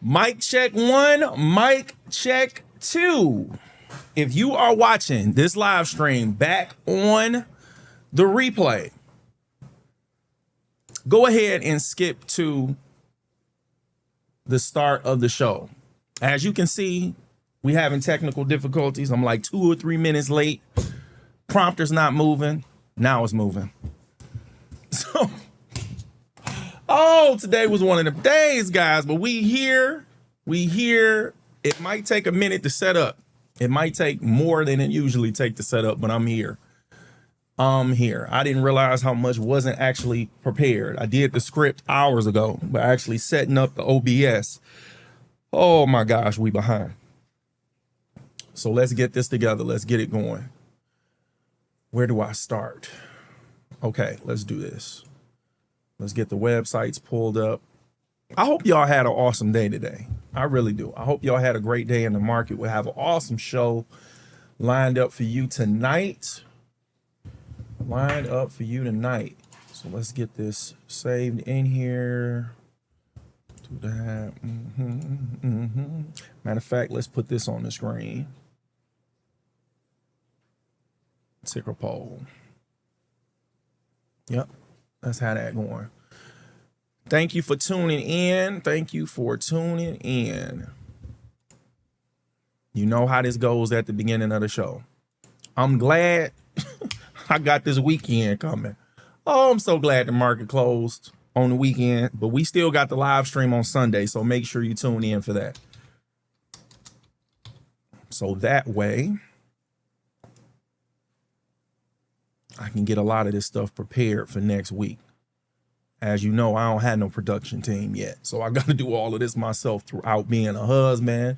Mic check 1, mic check 2. If you are watching this live stream back on the replay, go ahead and skip to the start of the show. As you can see, we having technical difficulties. I'm like 2 or 3 minutes late. Prompter's not moving. Now it's moving. So, today was one of the days, guys, but we here. It might take a minute to set up. It might take more than it usually take to set up, but I'm here. I didn't realize how much wasn't actually prepared. I did the script hours ago, but actually setting up the OBS. Oh my gosh, we behind. So let's get this together. Let's get it going. Where do I start? Okay, let's do this. Let's get the websites pulled up. I hope y'all had an awesome day today. I really do. I hope y'all had a great day in the market. We'll have an awesome show lined up for you tonight. So let's get this saved in here. Do that. Matter of fact, let's put this on the screen. Ticker poll. Yep, let's have that going. Thank you for tuning in. You know how this goes at the beginning of the show. I'm glad I got this weekend coming. Oh, I'm so glad the market closed on the weekend, but we still got the live stream on Sunday, so make sure you tune in for that. So that way, I can get a lot of this stuff prepared for next week. As you know, I don't have no production team yet, so I got to do all of this myself throughout being a husband,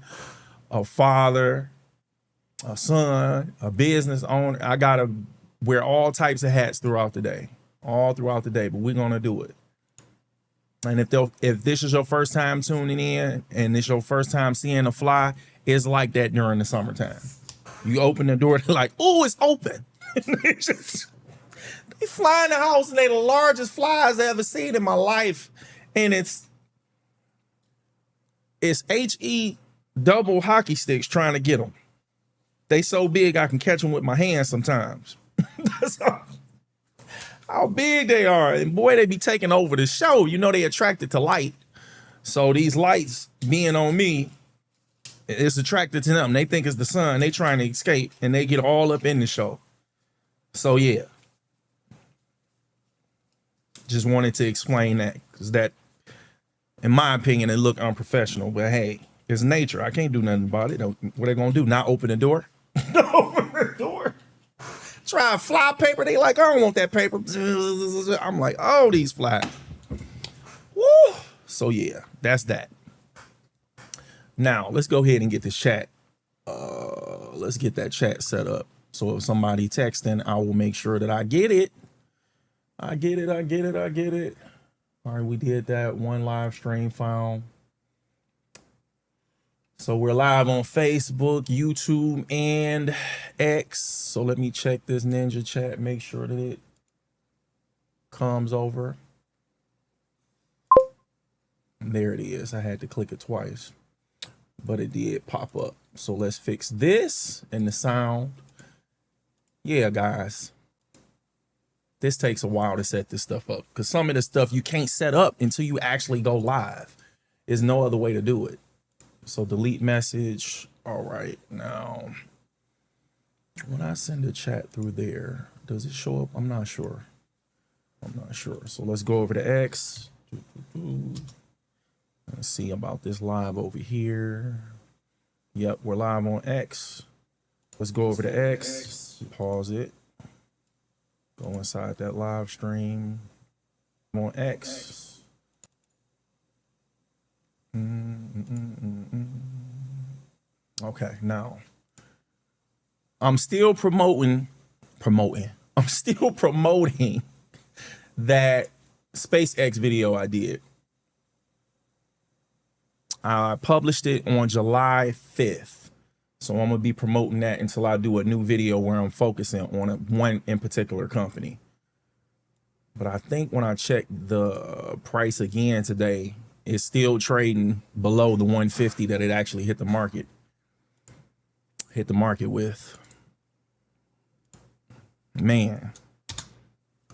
a father, a son, a business owner. I got to wear all types of hats throughout the day, but we're going to do it. And if this is your first time tuning in and this your first time seeing a fly, it's like that during the summertime. You open the door, they're like, oh, it's open. They fly in the house and they're the largest flies I ever seen in my life. And it's HE double hockey sticks trying to get them. They so big I can catch them with my hands sometimes. That's how big they are. And boy, they be taking over the show. You know, they attracted to light. So these lights being on me, it's attracted to them. They think it's the sun. They trying to escape and they get all up in the show. So yeah. Just wanted to explain that because that, in my opinion, it looked unprofessional. But hey, it's nature. I can't do nothing about it. What they gonna do? Not open the door? Open the door. Try fly paper. They like, I don't want that paper. I'm like, oh, these flies. Woo. So yeah, that's that. Now let's go ahead and get this chat. Let's get that chat set up. So if somebody texting, I will make sure that I get it. I get it. All right, we did that. One live stream found. So we're live on Facebook, YouTube, and X. So let me check this Ninja chat, make sure that it comes over. There it is. I had to click it twice, but it did pop up. So let's fix this and the sound. Yeah, guys. This takes a while to set this stuff up because some of the stuff you can't set up until you actually go live. There's no other way to do it. So delete message. All right. Now, when I send a chat through there, does it show up? I'm not sure. So let's go over to X. Let's see about this live over here. Yep, we're live on X. Let's go over to X. Pause it. Go inside that live stream. I'm on X. Okay, now I'm still promoting that SpaceX video I did. I published it on July 5th. So I'm gonna be promoting that until I do a new video where I'm focusing on one in particular company. But I think when I checked the price again today, It's still trading below the 150 that it actually hit the market with. Man,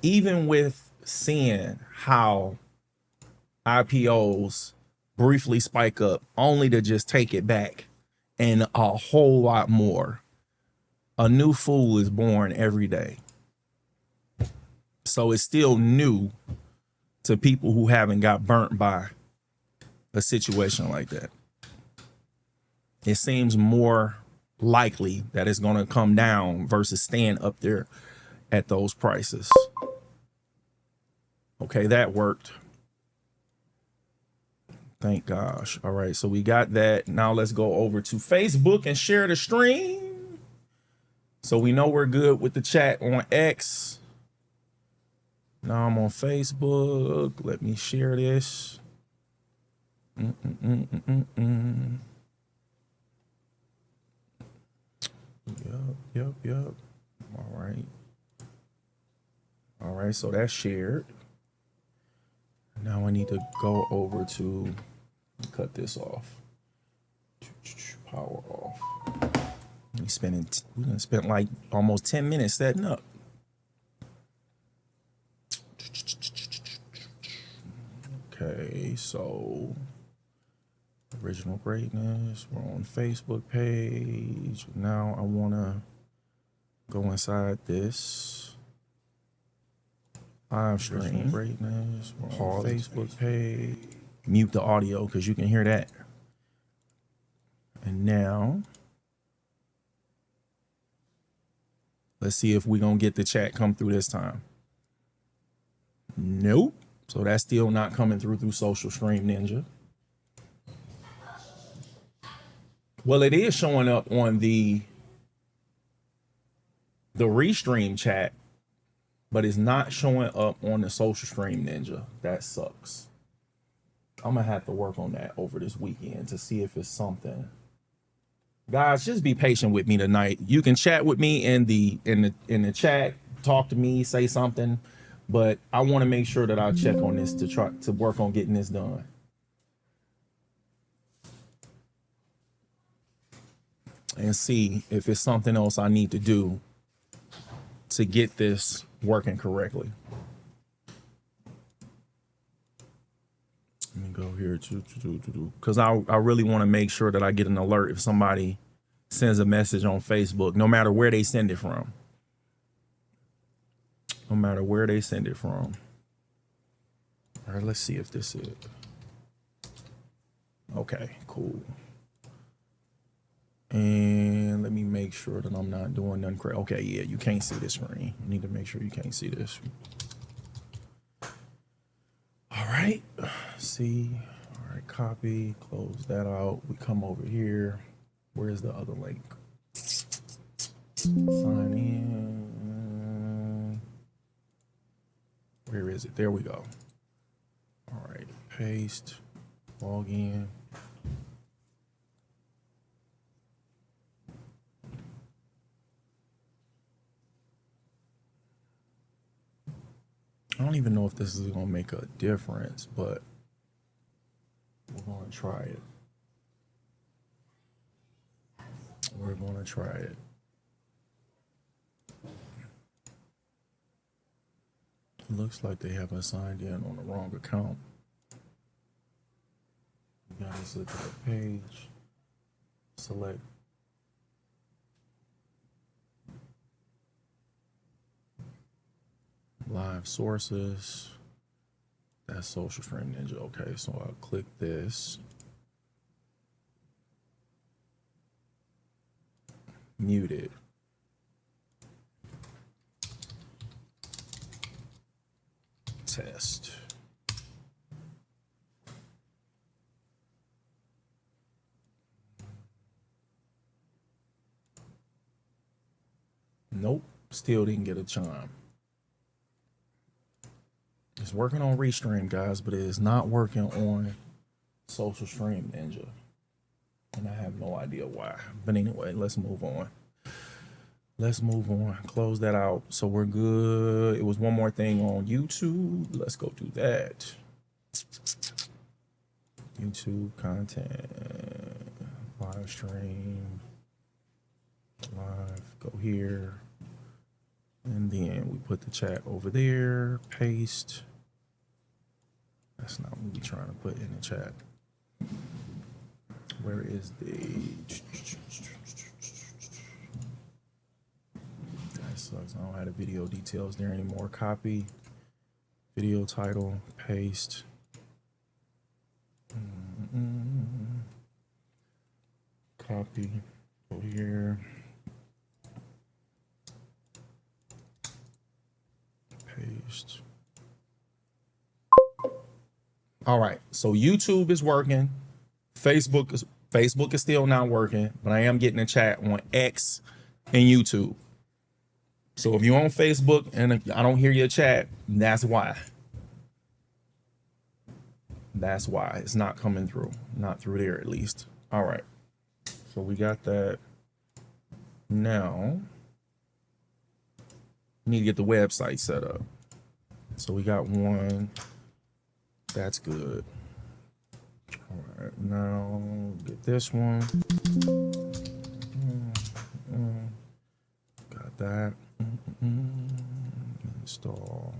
even with seeing how IPOs briefly spike up only to just take it back and a whole lot more, a new fool is born every day. So it's still new to people who haven't got burnt by a situation like that. It seems more likely that it's going to come down versus staying up there at those prices. Okay, that worked. Thank gosh. All right, so we got that. Now let's go over to Facebook and share the stream. So we know we're good with the chat on X. Now I'm on Facebook. Let me share this. Yep. All right, so that's shared. Now I need to go over to cut this off. Power off. We done spent like almost 10 minutes setting up. Okay, so Original Greatness. We're on Facebook page. Now I want to go inside this live stream. Greatness. We're on Facebook page. Mute the audio because you can hear that. And now let's see if we're going to get the chat come through this time. Nope. So that's still not coming through Social Stream Ninja. Well, it is showing up on the Restream chat, but it's not showing up on the Social Stream Ninja. That sucks. I'm gonna have to work on that over this weekend to see if it's something. Guys, just be patient with me tonight. You can chat with me in the chat, talk to me, say something, but I want to make sure that I check on this to try to work on getting this done. And see if it's something else I need to do to get this working correctly. Let me go here because I really want to make sure that I get an alert if somebody sends a message on Facebook, no matter where they send it from. No matter where they send it from. All right, let's see if this is it. Okay, cool. And let me make sure that I'm not doing nothing crazy. Okay, yeah, you can't see this screen. You need to make sure you can't see this. All right, see. All right, copy, close that out. We come over here. Where's the other link? Sign in. Where is it? There we go. All right, paste, log in. I don't even know if this is going to make a difference, but we're going to try it. We're going to try it. It looks like they have us signed in on the wrong account. You guys look at the page, select live sources. That's Social Stream Ninja. Okay, so I'll click this. Muted. Test. Nope, still didn't get a chime. It's working on Restream, guys, but it is not working on Social Stream Ninja. And I have no idea why. But anyway, let's move on. Let's move on. Close that out. So we're good. It was one more thing on YouTube. Let's go do that. YouTube content, live stream, live, go here. And then we put the chat over there, paste. That's not what we're trying to put in the chat. Where is the... That sucks. I don't have the video details there anymore. Copy, video title, paste. Copy, go here. Paste. All right, so YouTube is working. Facebook is still not working, but I am getting a chat on X and YouTube. So if you're on Facebook and I don't hear your chat, that's why. That's why it's not coming through. Not through there, at least. All right. So we got that. Now, we need to get the website set up. So we got one. That's good. All right. Now, get this one. Got that. Install.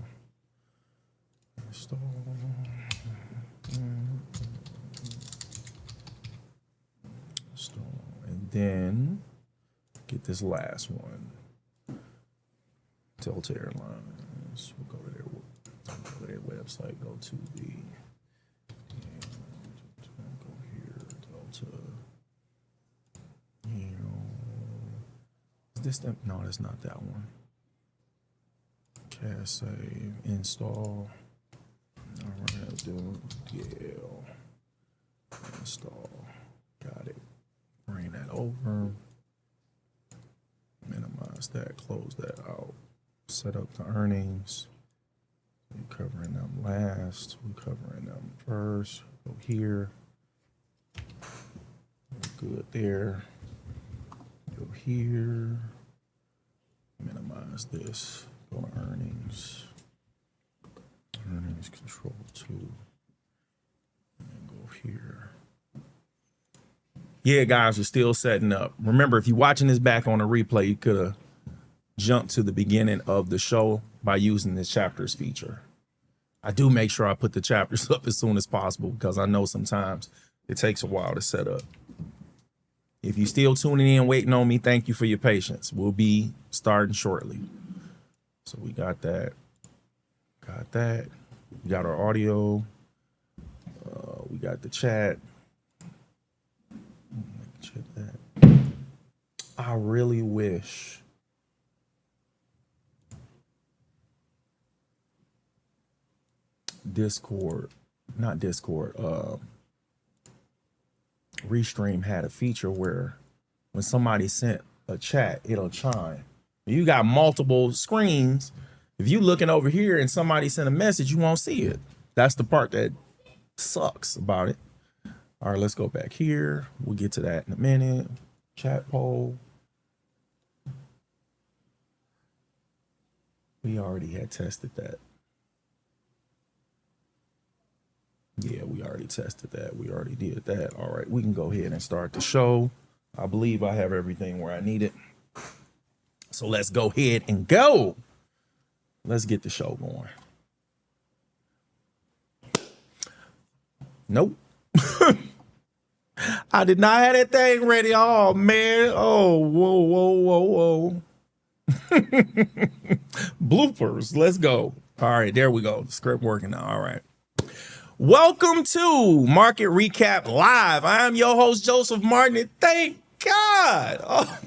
Install. And then get this last one. Delta Airlines. We'll go to their website. Go to the. Go here. Delta. Is this the? No, that's not that one. Cash save. Install. All right, let's do Yale. Install. Got it. Bring that over. Minimize that. Close that out. Set up the earnings. We're covering them last. We're covering them first. Go here. We're good there. Go here. Minimize this. Go to earnings. Earnings control 2. And go here. Yeah, guys, we're still setting up. Remember, if you're watching this back on a replay, you could have jumped to the beginning of the show by using this chapters feature. I do make sure I put the chapters up as soon as possible because I know sometimes it takes a while to set up. If you're still tuning in, waiting on me, thank you for your patience. We'll be starting shortly. So we got that. Got that. We got our audio. We got the chat. Check that. I really wish Restream had a feature where when somebody sent a chat, it'll chime. You got multiple screens. If you looking over here and somebody sent a message, you won't see it. That's the part that sucks about it. All right, let's go back here. We'll get to that in a minute. Chat poll. We already had tested that. Yeah, we already tested that. We already did that. All right, we can go ahead and start the show. I believe I have everything where I need it. So let's go ahead and go. Let's get the show going. Nope. I did not have that thing ready. Oh, man. Oh, whoa, whoa, whoa, whoa. Bloopers. Let's go. All right, there we go. The script working now. All right. Welcome to Market Recap Live. I am your host, Joseph Martin, and thank God. Oh,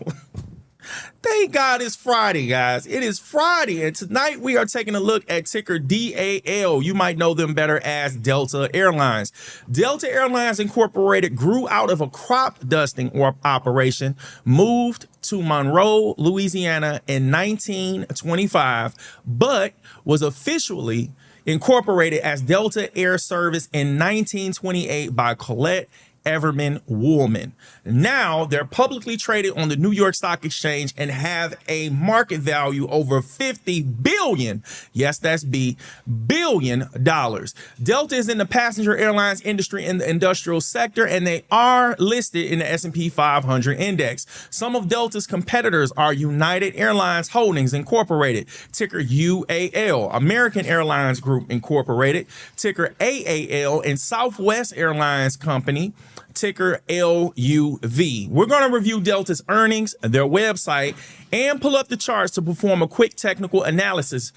thank God it's Friday, guys. It is Friday, and tonight we are taking a look at ticker DAL. You might know them better as Delta Airlines. Delta Airlines Incorporated grew out of a crop dusting operation, moved to Monroe, Louisiana in 1925, but was officially incorporated as Delta Air Service in 1928 by Colette Everman Woolman. Now they're publicly traded on the New York Stock Exchange and have a market value over 50 billion. Yes, that's billion dollars. Delta is in the passenger airlines industry in the industrial sector, and they are listed in the S&P 500 index. Some of Delta's competitors are United Airlines Holdings Incorporated, ticker UAL, American Airlines Group Incorporated, ticker AAL, and Southwest Airlines Company, ticker LUV. We're going to review Delta's earnings, their website, and pull up the charts to perform a quick technical analysis.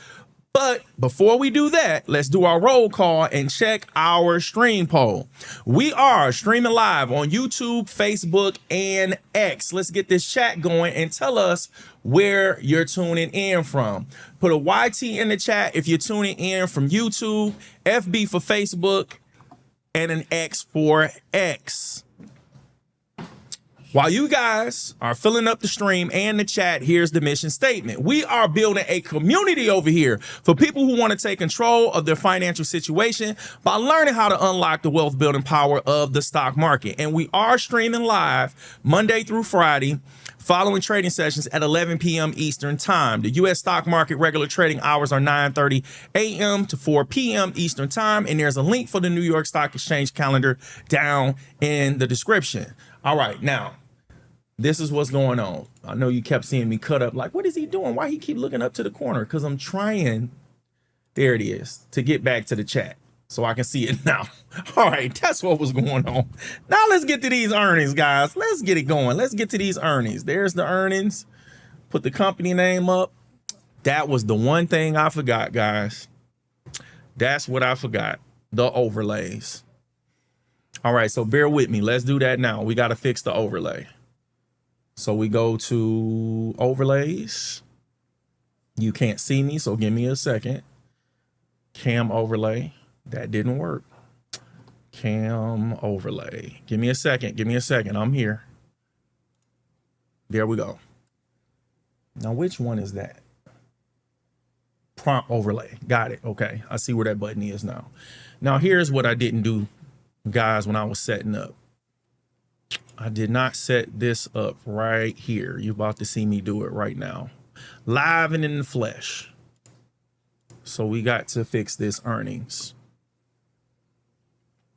But before we do that, let's do our roll call and check our stream poll. We are streaming live on YouTube, Facebook, and X. Let's get this chat going and tell us where you're tuning in from. Put a YT in the chat if you're tuning in from YouTube, FB for Facebook, and an X for X. While you guys are filling up the stream and the chat, here's the mission statement. We are building a community over here for people who want to take control of their financial situation by learning how to unlock the wealth building power of the stock market. And we are streaming live Monday through Friday, following trading sessions at 11 p.m. Eastern time. The U.S. stock market regular trading hours are 9:30 a.m. to 4 p.m. Eastern time. And there's a link for the New York Stock Exchange calendar down in the description. All right, now, this is what's going on. I know you kept seeing me cut up like, what is he doing? Why he keep looking up to the corner? Because I'm trying, there it is, to get back to the chat so I can see it now. All right, that's what was going on. Now let's get to these earnings, guys. Let's get it going. Let's get to these earnings. There's the earnings. Put the company name up. That was the one thing I forgot, guys. That's what I forgot, the overlays. All right, so bear with me. Let's do that now. We got to fix the overlay. So we go to overlays. You can't see me, so give me a second. Cam overlay. That didn't work. Cam overlay. Give me a second. Give me a second. I'm here. There we go. Now, which one is that? Prompt overlay. Got it. Okay. I see where that button is now. Now, here's what I didn't do, guys, when I was setting up. I did not set this up right here. You're about to see me do it right now, live and in the flesh. So we got to fix this earnings.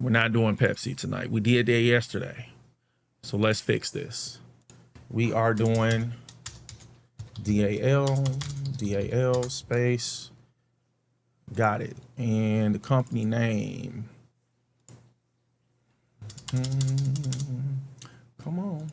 We're not doing Pepsi tonight. We did that yesterday. So let's fix this. We are doing DAL space. Got it. And the company name. Come on.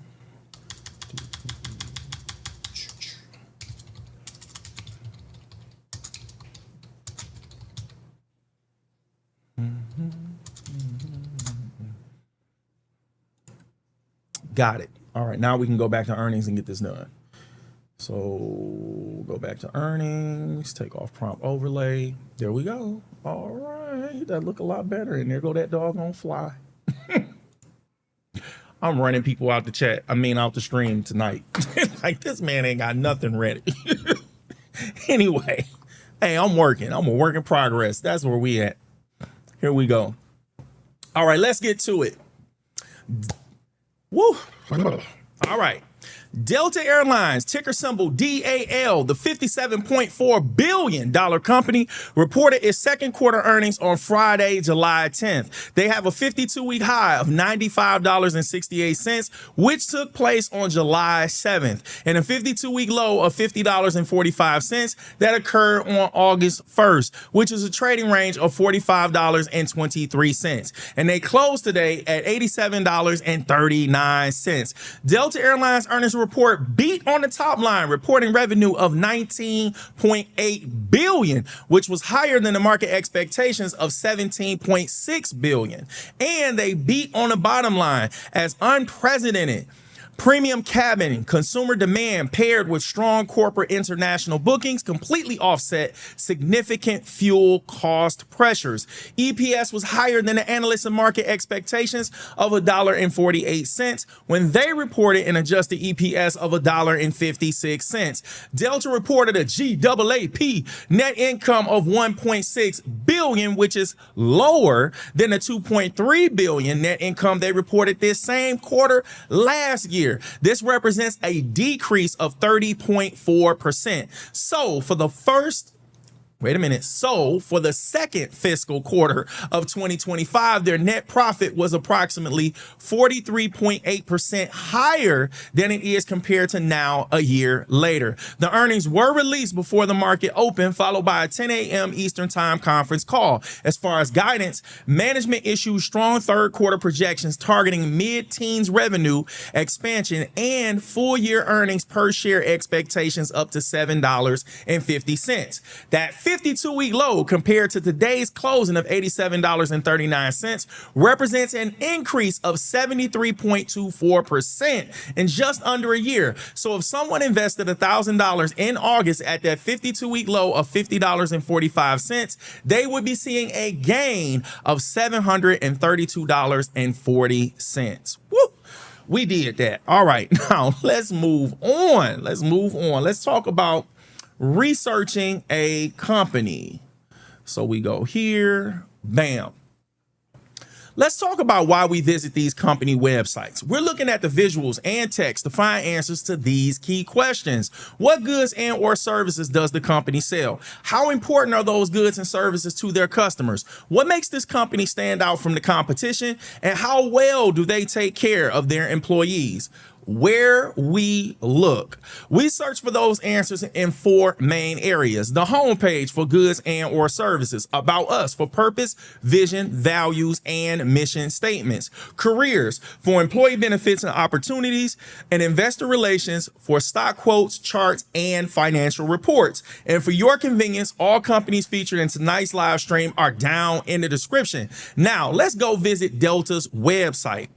Got it. All right, now we can go back to earnings and get this done. So go back to earnings, take off prompt overlay. There we go. All right, that look a lot better. And there go that doggone fly. I'm running people out the chat. I mean, out the stream tonight. Like, this man ain't got nothing ready. Anyway, hey, I'm working. I'm a work in progress. That's where we at. Here we go. All right, let's get to it. Woo. All right. Delta Airlines, ticker symbol DAL, the $57.4 billion company, reported its second quarter earnings on Friday, July 10th. They have a 52-week high of $95.68, which took place on July 7th, and a 52-week low of $50.45 that occurred on August 1st, which is a trading range of $45.23. And they closed today at $87.39. Delta Airlines earnings report beat on the top line, reporting revenue of $19.8 billion, which was higher than the market expectations of $17.6 billion. And they beat on the bottom line as unprecedented Premium cabin consumer demand paired with strong corporate international bookings completely offset significant fuel cost pressures. EPS was higher than the analysts and market expectations of $1.48 when they reported an adjusted EPS of $1.56. Delta reported a GAAP net income of $1.6 billion, which is lower than the $2.3 billion net income they reported this same quarter last year. This represents a decrease of 30.4%. So for the second fiscal quarter of 2025, their net profit was approximately 43.8% higher than it is compared to now a year later. The earnings were released before the market opened, followed by a 10 a.m. Eastern Time conference call. As far as guidance, management issued strong third quarter projections targeting mid-teens revenue expansion and full year earnings per share expectations up to $7.50. That 52-week low compared to today's closing of $87.39 represents an increase of 73.24% in just under a year. So if someone invested $1,000 in August at that 52-week low of $50.45, they would be seeing a gain of $732.40. Woo! We did that. All right, now let's move on. Let's talk about researching a company. So we go here, bam. Let's talk about why we visit these company websites. We're looking at the visuals and text to find answers to these key questions. What goods and or services does the company sell? How important are those goods and services to their customers? What makes this company stand out from the competition? And how well do they take care of their employees? Where we look, we search for those answers in four main areas: the homepage for goods and or services, about us for purpose, vision, values, and mission statements, careers for employee benefits and opportunities, and investor relations for stock quotes, charts, and financial reports. And for your convenience, all companies featured in tonight's live stream are down in the description. Now let's go visit Delta's website.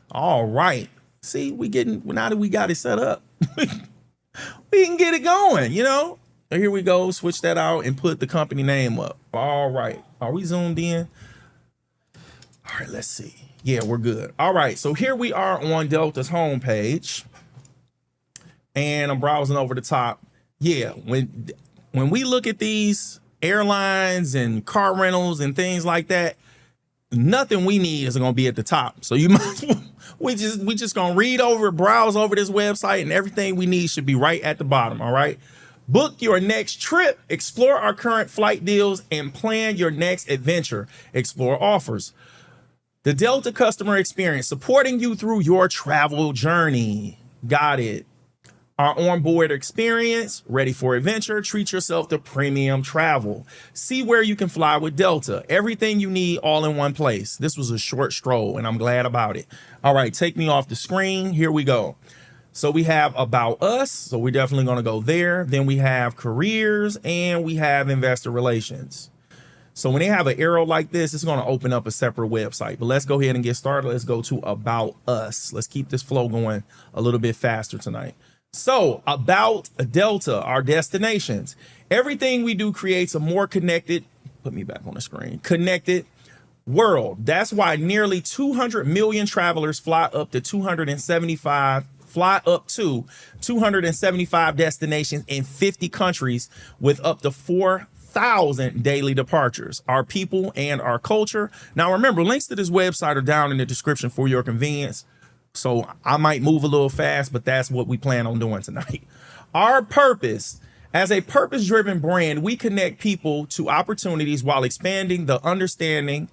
All right. See, now that we got it set up, we can get it going, you know? So here we go, switch that out and put the company name up. All right, are we zoomed in? All right, let's see. Yeah, we're good. All right, so here we are on Delta's homepage and I'm browsing over the top. Yeah, when we look at these airlines and car rentals and things like that, nothing we need is going to be at the top. So you might we just going to read over, browse over this website, and everything we need should be right at the bottom. All right. Book your next trip, explore our current flight deals, and plan your next adventure. Explore offers. The Delta customer experience, supporting you through your travel journey. Got it. Our onboard experience, ready for adventure, treat yourself to premium travel. See where you can fly with Delta. Everything you need all in one place. This was a short stroll and I'm glad about it. All right, take me off the screen. Here we go. So we have about us. So we're definitely going to go there. Then we have careers and we have investor relations. So when they have an arrow like this, it's going to open up a separate website. But let's go ahead and get started. Let's go to about us. Let's keep this flow going a little bit faster tonight. So about Delta, our destinations, everything we do creates a more connected, put me back on the screen, connected world. That's why nearly 200 million travelers fly up to 275 destinations in 50 countries with up to 4,000 daily departures. Our people and our culture. Now remember, links to this website are down in the description for your convenience. So I might move a little fast, but that's what we plan on doing tonight. Our purpose. As a purpose-driven brand, we connect people to opportunities while expanding the understanding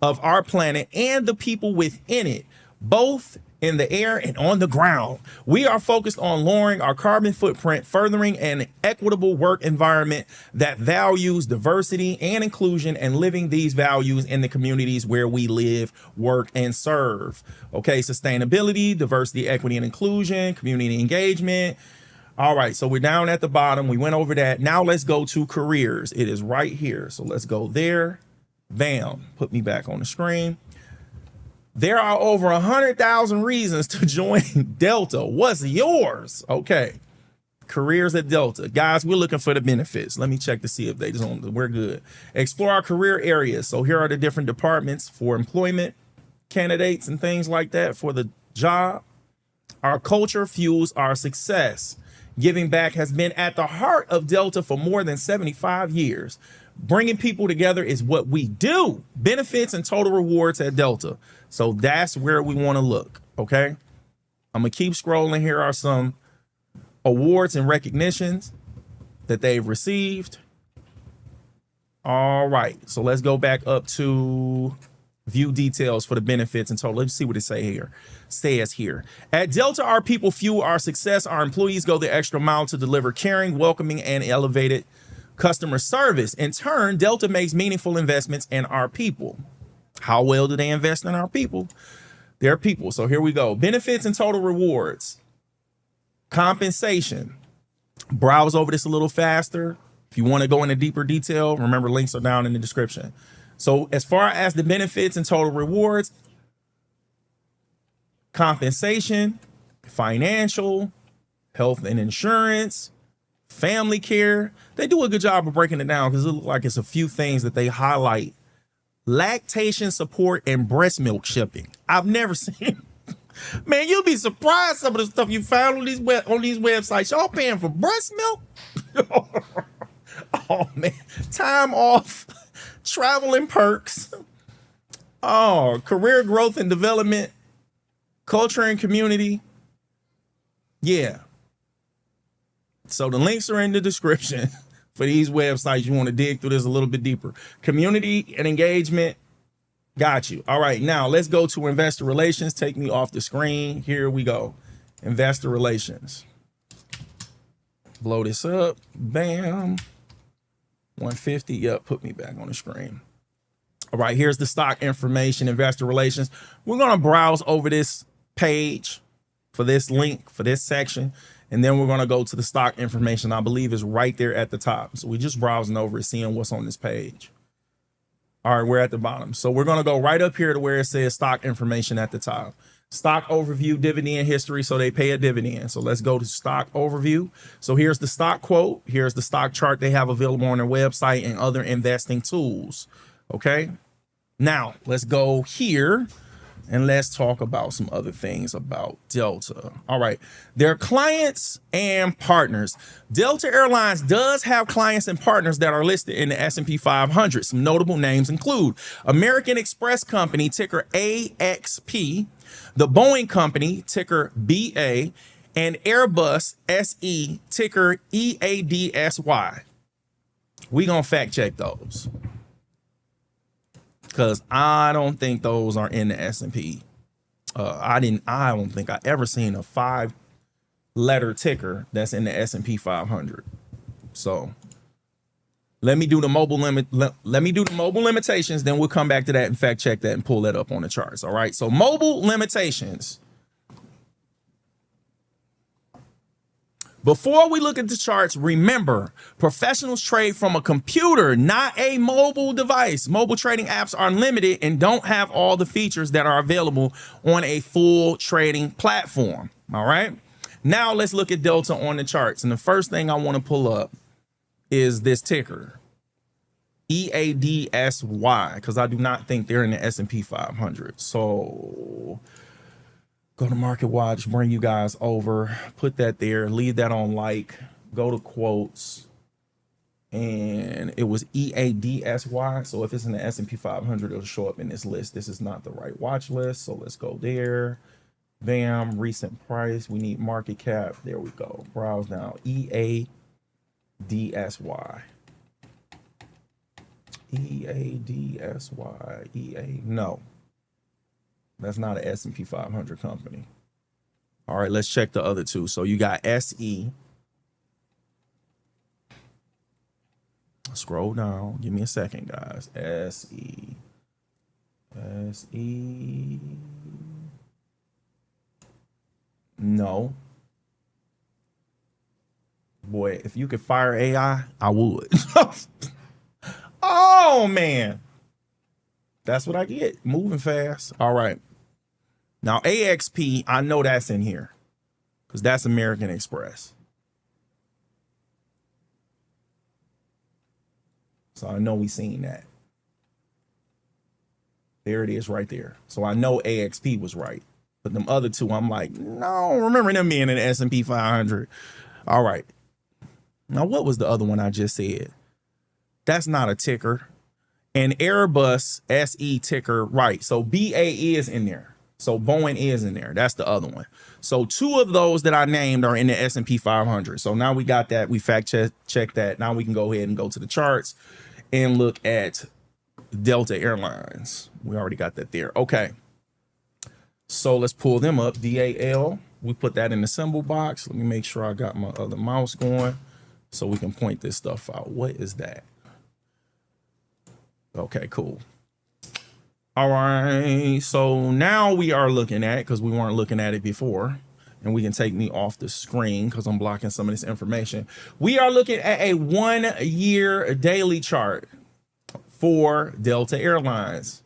of our planet and the people within it, both in the air and on the ground. We are focused on lowering our carbon footprint, furthering an equitable work environment that values diversity and inclusion, and living these values in the communities where we live, work, and serve. Okay, sustainability, diversity, equity, and inclusion, community engagement. All right, so we're down at the bottom. We went over that. Now let's go to careers. It is right here. So let's go there. Bam, put me back on the screen. There are over 100,000 reasons to join Delta. What's yours? Okay. Careers at Delta. Guys, we're looking for the benefits. Let me check to see if they just on. We're good. Explore our career areas. So here are the different departments for employment candidates and things like that for the job. Our culture fuels our success. Giving back has been at the heart of Delta for more than 75 years. Bringing people together is what we do. Benefits and total rewards at Delta. So that's where we want to look. Okay. I'm going to keep scrolling. Here are some awards and recognitions that they've received. All right. So let's go back up to view details for the benefits and total. Let's see what it says here. At Delta, our people fuel our success. Our employees go the extra mile to deliver caring, welcoming, and elevated customer service. In turn, Delta makes meaningful investments in our people. How well do they invest in our people? Their people. So here we go. Benefits and total rewards. Compensation. Browse over this a little faster. If you want to go into deeper detail, remember links are down in the description. So as far as the benefits and total rewards, compensation, financial, health and insurance, family care. They do a good job of breaking it down because it looks like it's a few things that they highlight. Lactation support and breast milk shipping. I've never seen. Man, you'll be surprised some of the stuff you found on these websites. Y'all paying for breast milk? Oh man, time off, travel and perks. Oh, career growth and development, culture and community. Yeah. So the links are in the description for these websites. You want to dig through this a little bit deeper. Community and engagement. Got you. All right. Now let's go to investor relations. Take me off the screen. Here we go. Investor relations. Blow this up. Bam. 150. Yep. Put me back on the screen. All right. Here's the stock information, investor relations. We're going to browse over this page for this link, for this section. And then we're going to go to the stock information. I believe is right there at the top. So we're just browsing over it, seeing what's on this page. All right, we're at the bottom. So we're going to go right up here to where it says stock information at the top. Stock overview, dividend history. So they pay a dividend. So let's go to stock overview. So here's the stock quote. Here's the stock chart they have available on their website and other investing tools. Okay. Now let's go here. And let's talk about some other things about Delta. All right. Their clients and partners. Delta Airlines does have clients and partners that are listed in the S&P 500. Some notable names include American Express Company, ticker AXP, the Boeing Company, ticker BA, and Airbus SE, ticker EADSY. We gonna fact check those, because I don't think those are in the S&P. I don't think I ever seen a 5-letter ticker that's in the S&P 500. So let me do the mobile limit. Let me do the mobile limitations. Then we'll come back to that and fact check that and pull that up on the charts. All right. So mobile limitations. Before we look at the charts, remember, professionals trade from a computer, not a mobile device. Mobile trading apps are limited and don't have all the features that are available on a full trading platform. All right. Now let's look at Delta on the charts. And the first thing I want to pull up is this ticker, EADSY, because I do not think they're in the S&P 500. So go to Market Watch, bring you guys over, put that there, leave that on like, go to quotes, and it was EADSY. So if it's in the S&P 500, it'll show up in this list. This is not the right watch list. So let's go there. Bam, recent price. We need market cap. There we go. Browse now. EADSY. No. That's not an S&P 500 company. All right, let's check the other two. So you got SE. Scroll down. Give me a second, guys. SE. No. Boy, if you could fire AI, I would. Oh, man. That's what I get. Moving fast. All right. Now, AXP, I know that's in here because that's American Express. So I know we seen that. There it is right there. So I know AXP was right. But them other two, I'm like, no, remember them being in the S&P 500. All right. Now, what was the other one I just said? That's not a ticker. And Airbus SE ticker, right. So BA is in there. So Boeing is in there. That's the other one. So two of those that I named are in the S&P 500. So now we got that. We fact check that. Now we can go ahead and go to the charts and look at Delta Airlines. We already got that there. Okay. So let's pull them up. DAL. We put that in the symbol box. Let me make sure I got my other mouse going so we can point this stuff out. What is that? Okay, cool. All right. So now we are looking at, because we weren't looking at it before, and we can take me off the screen because I'm blocking some of this information. We are looking at a 1 year daily chart for Delta Airlines.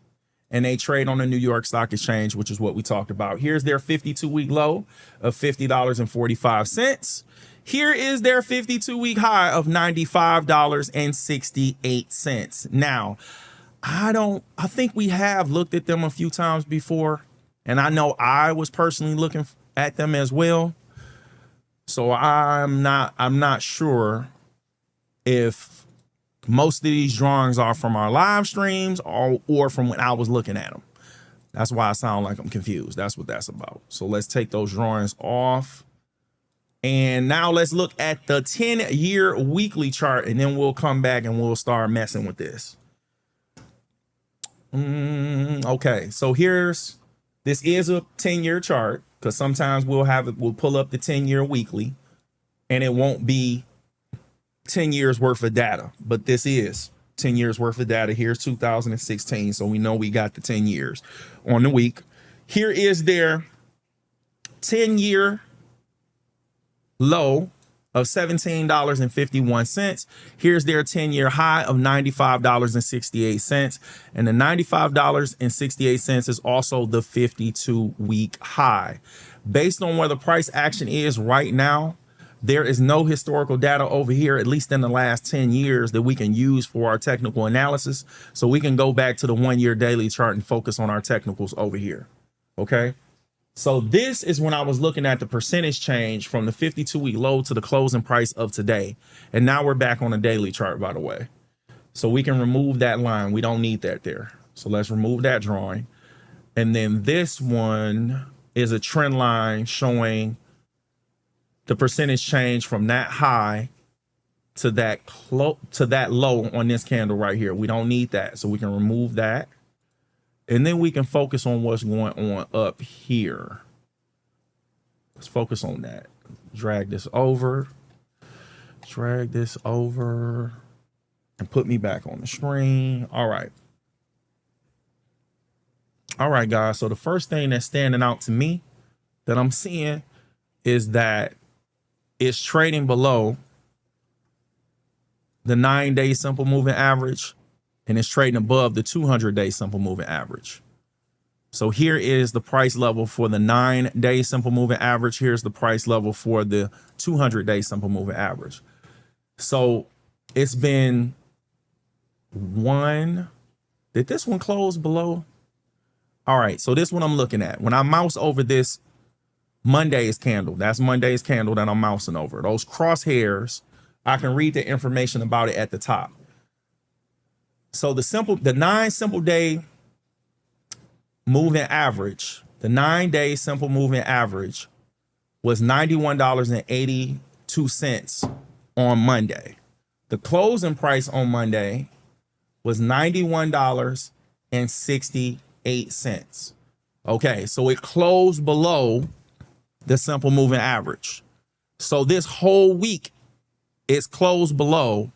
And they trade on the New York Stock Exchange, which is what we talked about. Here's their 52-week low of $50.45. Here is their 52-week high of $95.68. Now, I think we have looked at them a few times before, and I know I was personally looking at them as well. So I'm not sure if most of these drawings are from our live streams or from when I was looking at them. That's why I sound like I'm confused. That's what that's about. So let's take those drawings off. And now let's look at the 10-year weekly chart, and then we'll come back and we'll start messing with this. Okay, so this is a 10-year chart, because sometimes we'll pull up the 10-year weekly and it won't be 10 years worth of data, but this is 10 years worth of data. Here's 2016. So we know we got the 10 years on the week. Here is their 10-year low of $17.51. Here's their 10-year high of $95.68. And the $95.68 is also the 52-week high. Based on where the price action is right now, there is no historical data over here, at least in the last 10 years, that we can use for our technical analysis. So we can go back to the 1 year daily chart and focus on our technicals over here. Okay. So this is when I was looking at the percentage change from the 52-week low to the closing price of today. And now we're back on the daily chart, by the way. So we can remove that line. We don't need that there. So let's remove that drawing. And then this one is a trend line showing the percentage change from that high to that low on this candle right here. We don't need that. So we can remove that. And then we can focus on what's going on up here. Let's focus on that. Drag this over, and put me back on the screen. All right. All right, guys. So the first thing that's standing out to me that I'm seeing is that it's trading below the 9-day simple moving average, and it's trading above the 200-day simple moving average. So here is the price level for the 9-day simple moving average. Here's the price level for the 200-day simple moving average. So it's been did this one close below? All right, so this one I'm looking at. When I mouse over this Monday's candle, that's Monday's candle that I'm mousing over. Those crosshairs, I can read the information about it at the top. So the 9 simple day moving average, the 9-day simple moving average was $91.82 on Monday. The closing price on Monday was $91.68. Okay, so it closed below the simple moving average. So this whole week is closed below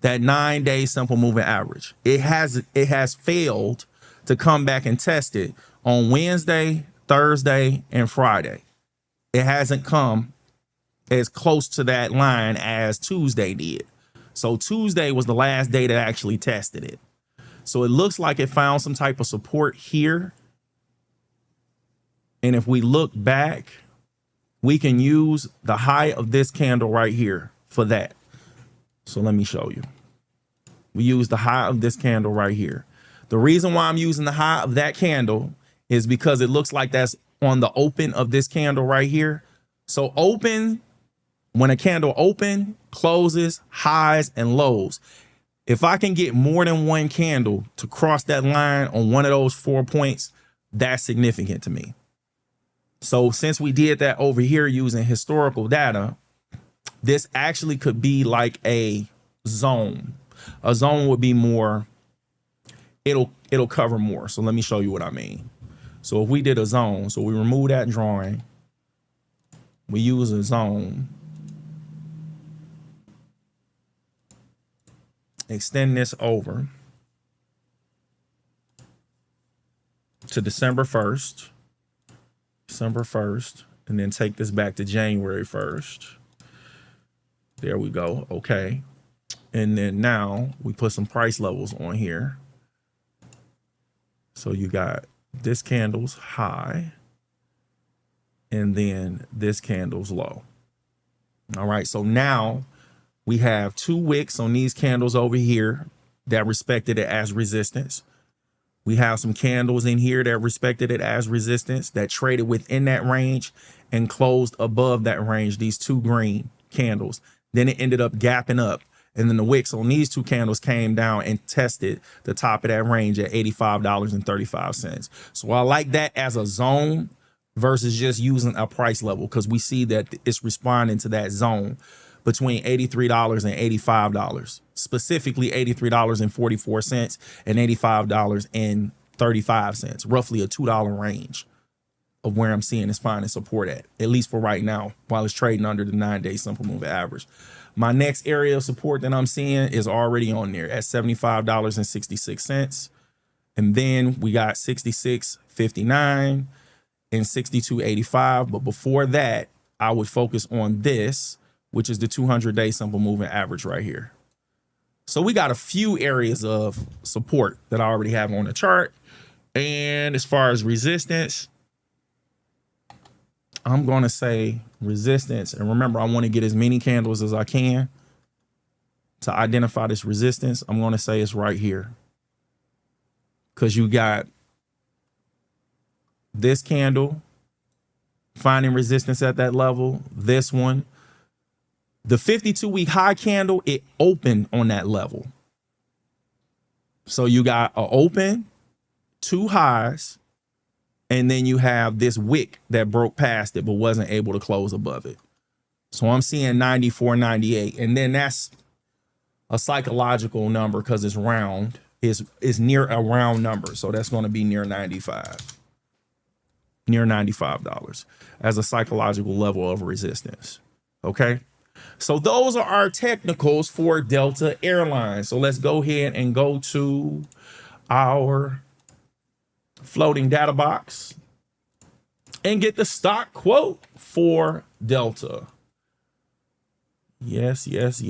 that 9-day simple moving average. It has failed to come back and test it on Wednesday, Thursday, and Friday. It hasn't come as close to that line as Tuesday did. So Tuesday was the last day that actually tested it. So it looks like it found some type of support here And if we look back, we can use the high of this candle right here for that. So let me show you. We use the high of this candle right here. The reason why I'm using the high of that candle is because it looks like that's on the open of this candle right here. So open, when a candle open, closes, highs, and lows. If I can get more than one candle to cross that line on one of those 4 points, that's significant to me. So since we did that over here using historical data, this actually could be like a zone. A zone would be more, it'll cover more. So let me show you what I mean. So if we did a zone, so we remove that drawing, we use a zone, extend this over to December 1st, and then take this back to January 1st. There we go. Okay. And then now we put some price levels on here. So you got this candle's high and then this candle's low. All right. So now we have 2 wicks on these candles over here that respected it as resistance. We have some candles in here that respected it as resistance, that traded within that range and closed above that range, these 2 green candles. Then it ended up gapping up. And then the wicks on these 2 candles came down and tested the top of that range at $85.35. So I like that as a zone versus just using a price level, because we see that it's responding to that zone between $83 and $85, specifically $83.44 and $85.35, roughly a $2 range of where I'm seeing it's finding support at least for right now, while it's trading under the 9-day simple moving average. My next area of support that I'm seeing is already on there at $75.66. And then we got $66.59 and $62.85. But before that, I would focus on this, which is the 200-day simple moving average right here. So we got a few areas of support that I already have on the chart. And as far as resistance, I'm going to say resistance. And remember, I want to get as many candles as I can to identify this resistance. I'm going to say it's right here, because you got this candle finding resistance at that level. This one, the 52-week high candle, it opened on that level. So you got an open, 2 highs, and then you have this wick that broke past it but wasn't able to close above it. So I'm seeing 94.98, and then that's a psychological number because it's round. Is near a round number, so that's going to be near 95, near $95 as a psychological level of resistance. Okay, so those are our technicals for Delta Airlines. So let's go ahead and go to our floating data box and get the stock quote for Delta. Yes. Let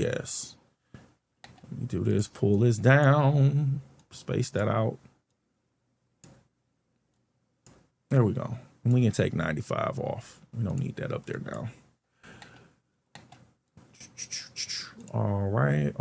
me do this, pull this down, space that out. There we go. And we can take 95 off. We don't need that up there now. All right.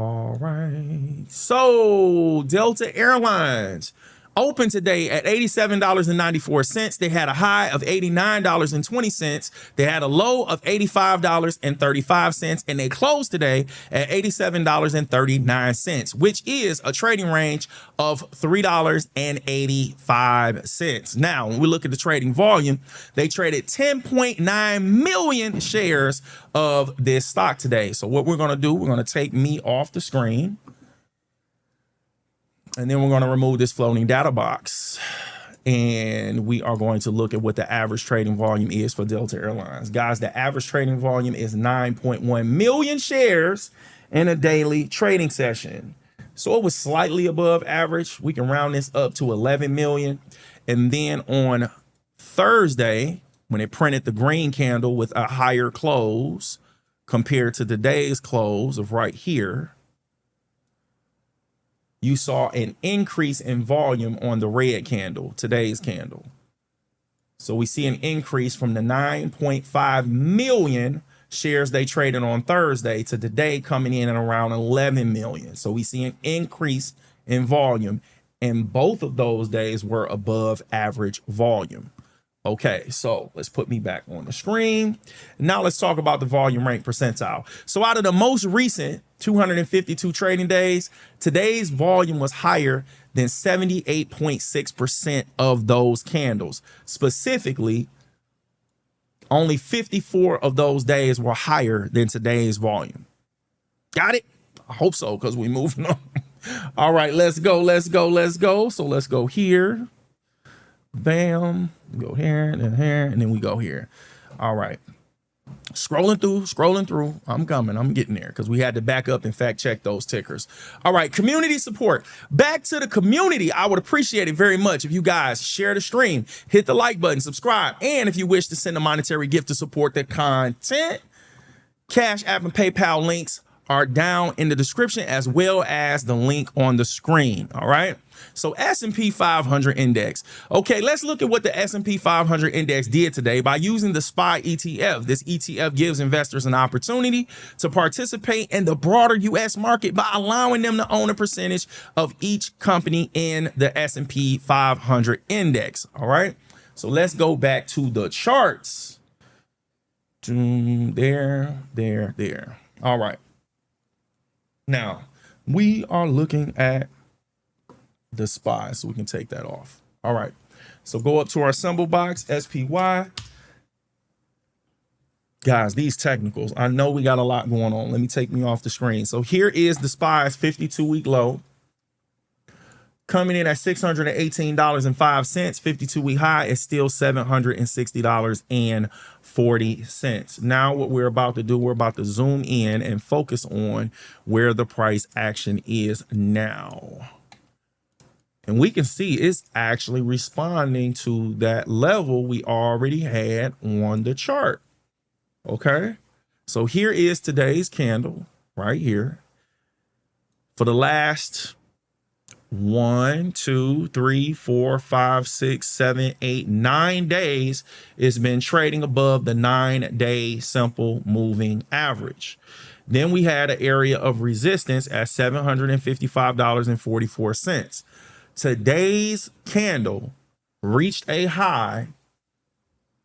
So Delta Airlines opened today at $87.94. They had a high of $89.20. They had a low of $85.35, and they closed today at $87.39, which is a trading range of $3.85. Now, when we look at the trading volume, they traded 10.9 million shares of this stock today. So what we're going to do, we're going to take me off the screen. And then we're going to remove this floating data box, and we are going to look at what the average trading volume is for Delta Airlines. Guys, the average trading volume is 9.1 million shares in a daily trading session. So it was slightly above average. We can round this up to 11 million. And then on Thursday, when it printed the green candle with a higher close compared to today's close of right here, you saw an increase in volume on the red candle, today's candle. So we see an increase from the 9.5 million shares they traded on Thursday to today coming in at around 11 million. So we see an increase in volume, and both of those days were above average volume. Okay, so let's put me back on the screen. Now let's talk about the volume rank percentile. So out of the most recent 252 trading days, today's volume was higher than 78.6% of those candles. Specifically, only 54 of those days were higher than today's volume. Got it? I hope so, because we're moving on. All right, let's go. So let's go here. Bam, go here and then we go here. All right. Scrolling through. I'm getting there because we had to back up and fact check those tickers. All right, community support. Back to the community. I would appreciate it very much if you guys share the stream, hit the like button, subscribe, and if you wish to send a monetary gift to support the content, Cash App and PayPal links are down in the description, as well as the link on the screen. All right. So S&P 500 index. Okay, let's look at what the S&P 500 index did today by using the SPY ETF. This ETF gives investors an opportunity to participate in the broader U.S. market by allowing them to own a percentage of each company in the S&P 500 index. All right. So let's go back to the charts. There. All right. Now, we are looking at the SPY, so we can take that off. All right. So go up to our symbol box, SPY. Guys, these technicals, I know we got a lot going on. Let me take me off the screen. So here is the SPY's 52-week low, coming in at $618.05. 52-week high is still $760.40. Now what we're about to do, we're about to zoom in and focus on where the price action is now. And we can see it's actually responding to that level we already had on the chart. Okay. So here is today's candle right here. For the last 1, 2, 3, 4, 5, 6, 7, 8, 9 days, it's been trading above the 9-day simple moving average. Then we had an area of resistance at $755.44. Today's candle reached a high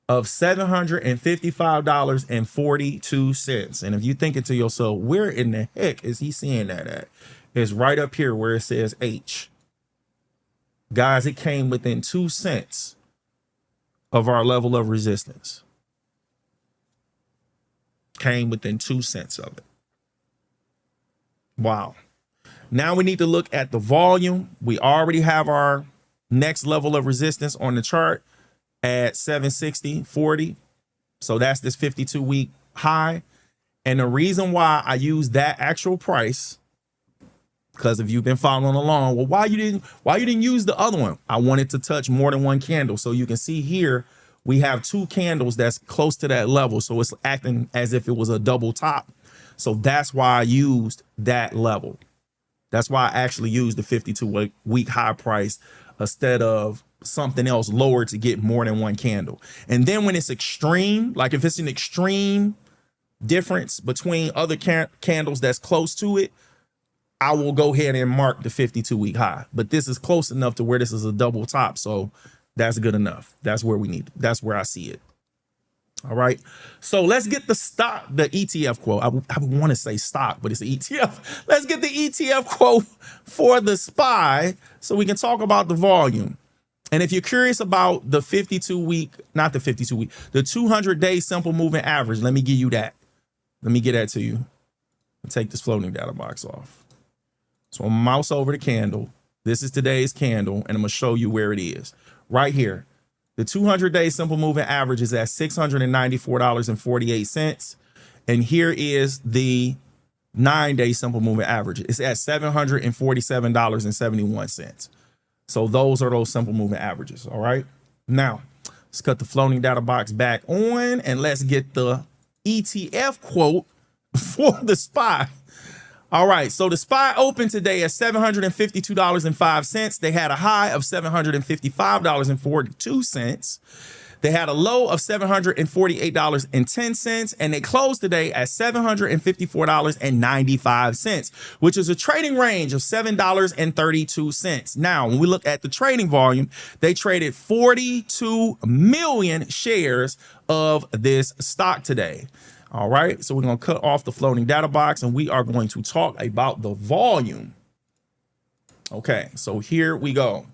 of $755.42. And if you're thinking to yourself, where in the heck is he seeing that at? It's right up here where it says H. Guys, it came within 2 cents of our level of resistance. Came within 2 cents of it. Wow. Now we need to look at the volume. We already have our next level of resistance on the chart at 760.40. So that's this 52-week high. And the reason why I use that actual price, because if you've been following along, well, why you didn't use the other one? I wanted to touch more than one candle. So you can see here, we have 2 candles that's close to that level. So it's acting as if it was a double top. So that's why I used that level. That's why I actually used the 52-week high price instead of something else lower to get more than one candle. And then when it's extreme, like if it's an extreme difference between other candles that's close to it, I will go ahead and mark the 52-week high. But this is close enough to where this is a double top. So that's good enough. That's where we need. That's where I see it. All right. So let's get the ETF quote. I want to say stock, but it's an ETF. Let's get the ETF quote for the SPY so we can talk about the volume. And if you're curious about the 52-week, not the 52-week, the 200-day simple moving average, let me give you that. Let me get that to you. I'll take this floating data box off. So I'm mouse over the candle. This is today's candle, and I'm going to show you where it is. Right here. The 200-day simple moving average is at $694.48. And here is the 9-day simple moving average. It's at $747.71. So those are those simple moving averages. All right. Now, let's cut the floating data box back on and let's get the ETF quote for the SPY. All right, so the SPY opened today at $752.05. They had a high of $755.42. They had a low of $748.10, and they closed today at $754.95, which is a trading range of $7.32. Now, when we look at the trading volume, they traded 42 million shares of this stock today. All right, so we're going to cut off the floating data box, and we are going to talk about the volume. Okay, so here we go.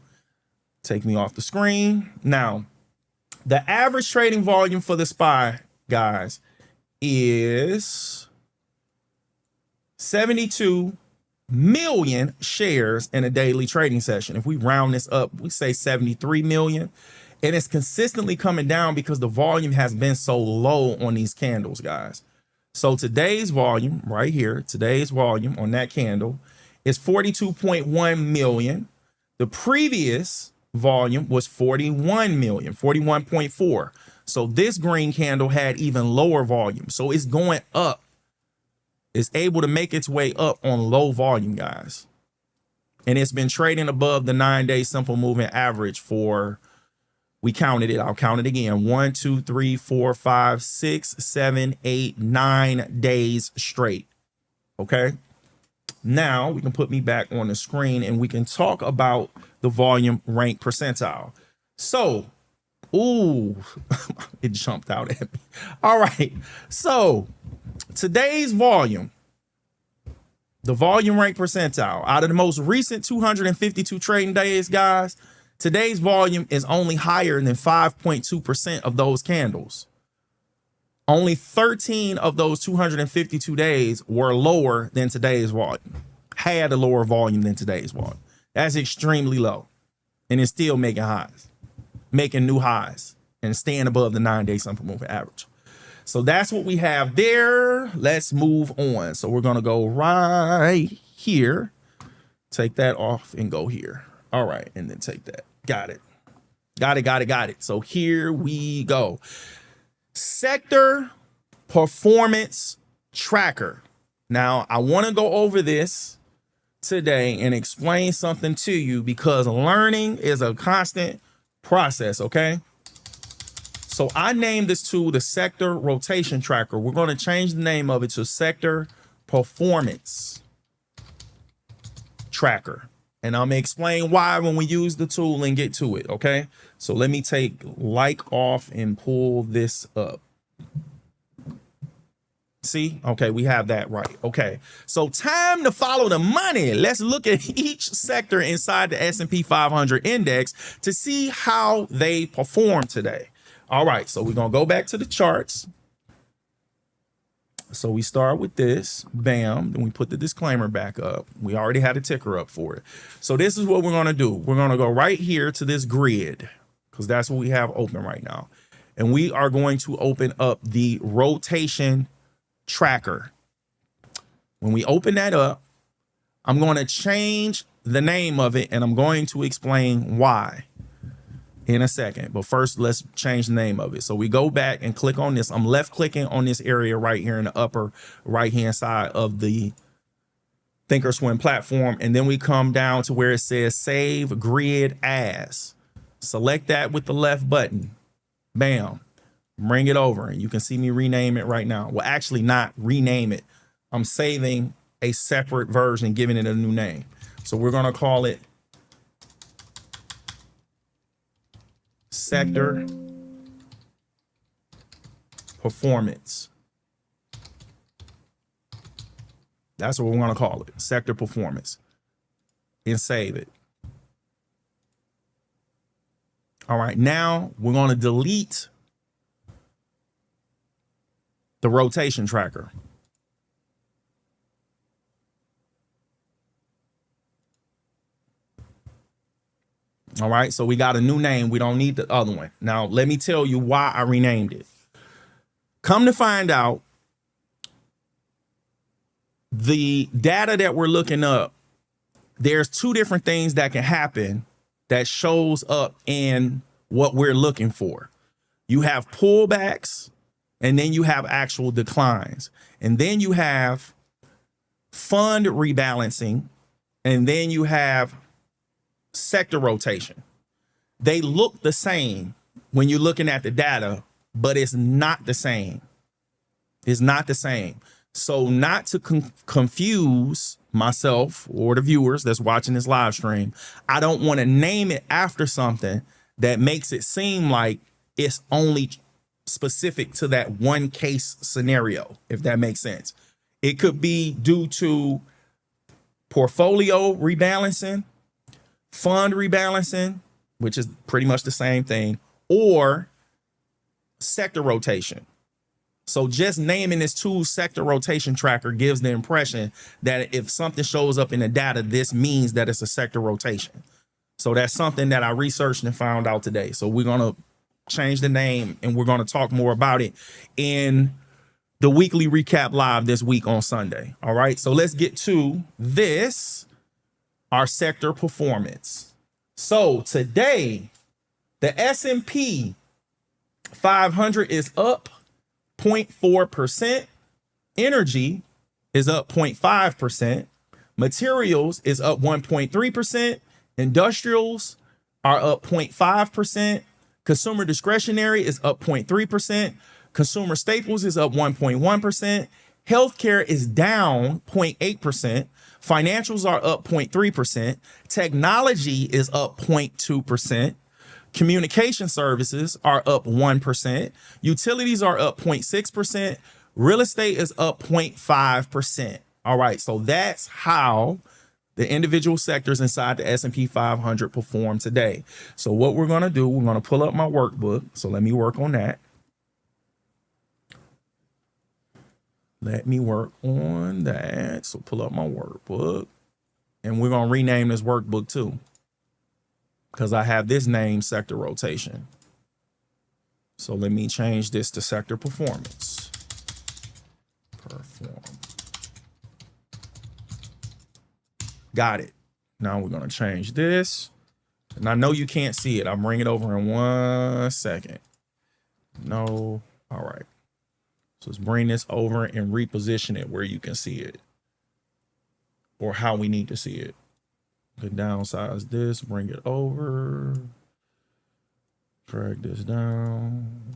Take me off the screen. Now, the average trading volume for the SPY, guys, is 72 million shares in a daily trading session. If we round this up, we say 73 million. And it's consistently coming down because the volume has been so low on these candles, guys. So today's volume right here, today's volume on that candle is 42.1 million. The previous volume was 41 million, 41.4. So this green candle had even lower volume. So it's going up. It's able to make its way up on low volume, guys. And it's been trading above the 9-day simple moving average for, we counted it, I'll count it again, 1, 2, 3, 4, 5, 6, 7, 8, 9 days straight. Okay. Now we can put me back on the screen and we can talk about the volume rank percentile. So, ooh, it jumped out at me. All right. So today's volume, the volume rank percentile, out of the most recent 252 trading days, guys, today's volume is only higher than 5.2% of those candles. Only 13 of those 252 days were lower than today's volume, had a lower volume than today's volume. That's extremely low. And it's still making highs, making new highs, and staying above the 9-day simple moving average. So that's what we have there. Let's move on. So we're going to go right here, take that off and go here. All right. And then take that. Got it. Got it. So here we go. Sector performance tracker. Now, I want to go over this today and explain something to you because learning is a constant process. Okay. So I named this tool the sector rotation tracker. We're going to change the name of it to sector performance tracker. And I'm going to explain why when we use the tool and get to it. Okay. So let me take like off and pull this up. See? Okay. We have that right. Okay. So time to follow the money. Let's look at each sector inside the S&P 500 index to see how they perform today. All right. So we're going to go back to the charts. So we start with this, bam, then we put the disclaimer back up. We already had a ticker up for it. So this is what we're going to do. We're going to go right here to this grid because that's what we have open right now. And we are going to open up the rotation tracker. When we open that up, I'm going to change the name of it and I'm going to explain why in a second. But first, let's change the name of it. So we go back and click on this. I'm left clicking on this area right here in the upper right hand side of the Thinkorswim platform. And then we come down to where it says save grid as. Select that with the left button. Bam. Bring it over and you can see me rename it right now. Well, actually not rename it. I'm saving a separate version, giving it a new name. So we're going to call it sector performance. That's what we're going to call it, sector performance, and save it. All right, now we're going to delete the rotation tracker. All right, so we got a new name. We don't need the other one. Now, let me tell you why I renamed it. Come to find out, the data that we're looking up, there's two different things that can happen that shows up in what we're looking for. You have pullbacks, and then you have actual declines. And then you have fund rebalancing, and then you have sector rotation. They look the same when you're looking at the data, but it's not the same. It's not the same. So not to confuse myself or the viewers that's watching this live stream, I don't want to name it after something that makes it seem like it's only specific to that one case scenario, if that makes sense. It could be due to portfolio rebalancing, fund rebalancing, which is pretty much the same thing, or sector rotation. So just naming this tool sector rotation tracker gives the impression that if something shows up in the data, this means that it's a sector rotation. So that's something that I researched and found out today. So we're going to change the name and we're going to talk more about it in the weekly recap live this week on Sunday. All right. So let's get to this, our sector performance. So today, the S&P 500 is up 0.4%. Energy is up 0.5%. Materials is up 1.3%. Industrials are up 0.5%. Consumer discretionary is up 0.3%. Consumer staples is up 1.1%. Healthcare is down 0.8%. Financials are up 0.3%. Technology is up 0.2%. Communication services are up 1%. Utilities are up 0.6%. Real estate is up 0.5%. All right, so that's how the individual sectors inside the S&P 500 perform today. So what we're going to do, we're going to pull up my workbook. So let me work on that. So pull up my workbook. And we're going to rename this workbook too, because I have this name sector rotation. So let me change this to sector performance. Got it. Now we're going to change this. And I know you can't see it. I'll bring it over in 1 second. No. All right. So let's bring this over and reposition it where you can see it, or how we need to see it. Could downsize this, bring it over, drag this down.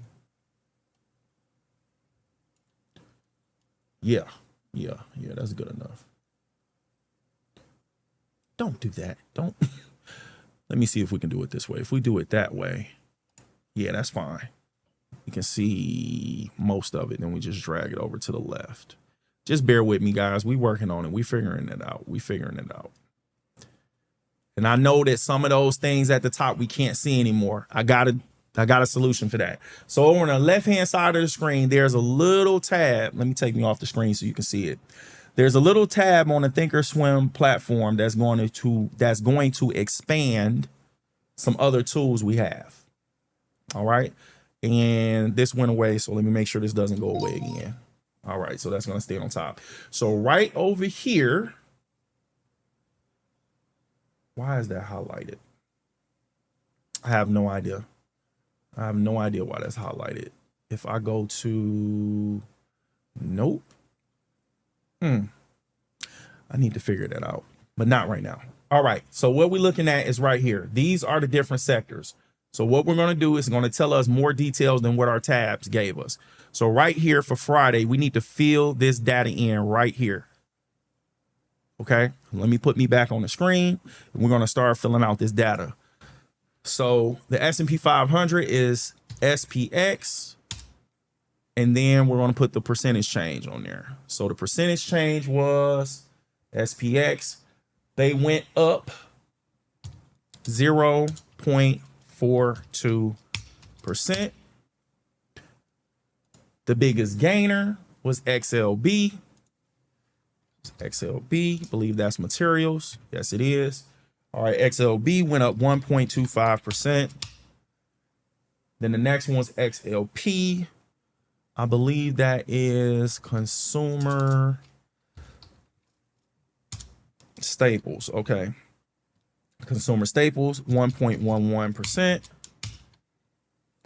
Yeah, that's good enough. Don't do that. Don't. Let me see if we can do it this way. If we do it that way, yeah, that's fine. You can see most of it. Then we just drag it over to the left. Just bear with me, guys. We working on it. We figuring it out. And I know that some of those things at the top we can't see anymore. I got a solution for that. So over on the left-hand side of the screen, there's a little tab. Let me take me off the screen so you can see it. There's a little tab on the Thinkorswim platform that's going to expand some other tools we have. All right. And this went away. So let me make sure this doesn't go away again. All right. So that's going to stay on top. So right over here. Why is that highlighted? I have no idea. Why that's highlighted. If I go to, nope. I need to figure that out, but not right now. All right. So what we're looking at is right here. These are the different sectors. So what we're going to do is going to tell us more details than what our tabs gave us. So right here for Friday, we need to fill this data in right here. Okay. Let me put me back on the screen. And we're going to start filling out this data. So the S&P 500 is SPX. And then we're going to put the percentage change on there. So the percentage change was SPX. They went up 0.42%. The biggest gainer was XLB. XLB, believe that's materials. Yes, it is. All right, XLB went up 1.25%. Then the next one's XLP. I believe that is consumer staples. Okay. Consumer staples, 1.11%.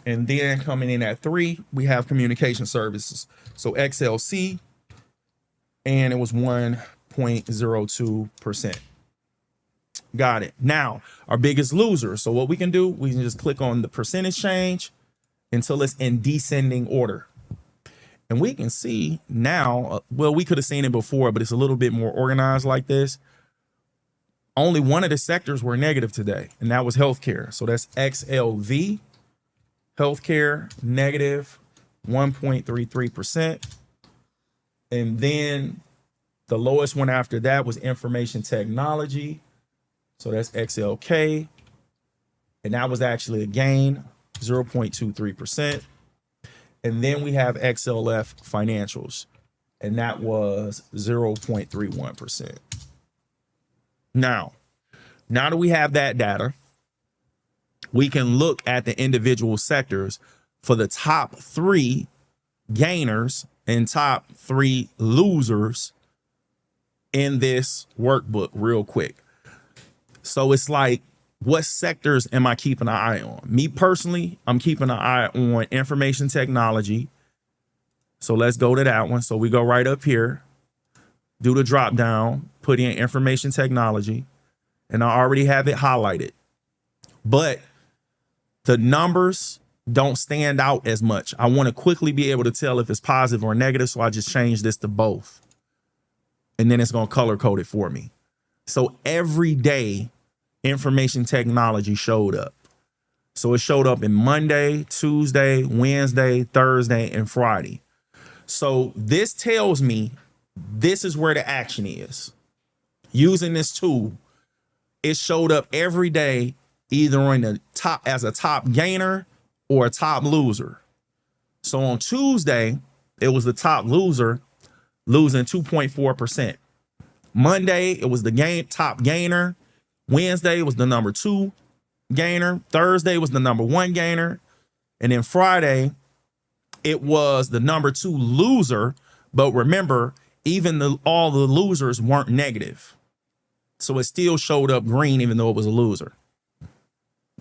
And then coming in at 3, we have communication services. So XLC, and it was 1.2%. 0.02%. Got it. Now, our biggest loser. So what we can do, we can just click on the percentage change until it's in descending order. And we can see now, well, we could have seen it before, but it's a little bit more organized like this. Only one of the sectors were negative today, and that was healthcare. So that's XLV, healthcare, negative 1.33%. And then the lowest one after that was information technology. So that's XLK. And that was actually a gain, 0.23%. And then we have XLF financials, and that was 0.31%. Now that we have that data, we can look at the individual sectors for the top 3 gainers and top 3 losers in this workbook real quick. So it's like, what sectors am I keeping an eye on? Me personally, I'm keeping an eye on information technology. So let's go to that one. So we go right up here, do the drop down, put in information technology, and I already have it highlighted. But the numbers don't stand out as much. I want to quickly be able to tell if it's positive or negative, so I just change this to both. And then it's going to color code it for me. So every day, information technology showed up. So it showed up in Monday, Tuesday, Wednesday, Thursday, and Friday. So this tells me this is where the action is. Using this tool, it showed up every day, either on the top as a top gainer or a top loser. So on Tuesday, it was the top loser, losing 2.4%. Monday, it was the top gainer. Wednesday was the number 2 gainer. Thursday was the number 1 gainer. And then Friday, it was the number 2 loser. But remember, even all the losers weren't negative. So it still showed up green, even though it was a loser.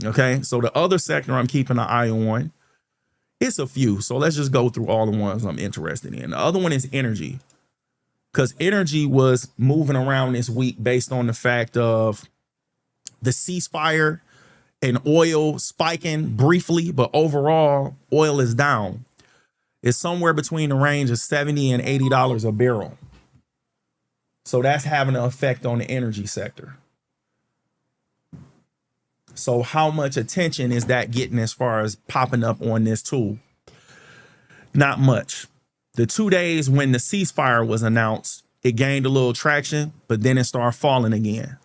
Okay, so the other sector I'm keeping an eye on, it's a few. So let's just go through all the ones I'm interested in. The other one is energy, because energy was moving around this week based on the fact of the ceasefire and oil spiking briefly, but overall oil is down. It's somewhere between the range of $70 and $80 a barrel. So that's having an effect on the energy sector. So how much attention is that getting as far as popping up on this tool? Not much. The 2 days when the ceasefire was announced, it gained a little traction, but then it started falling again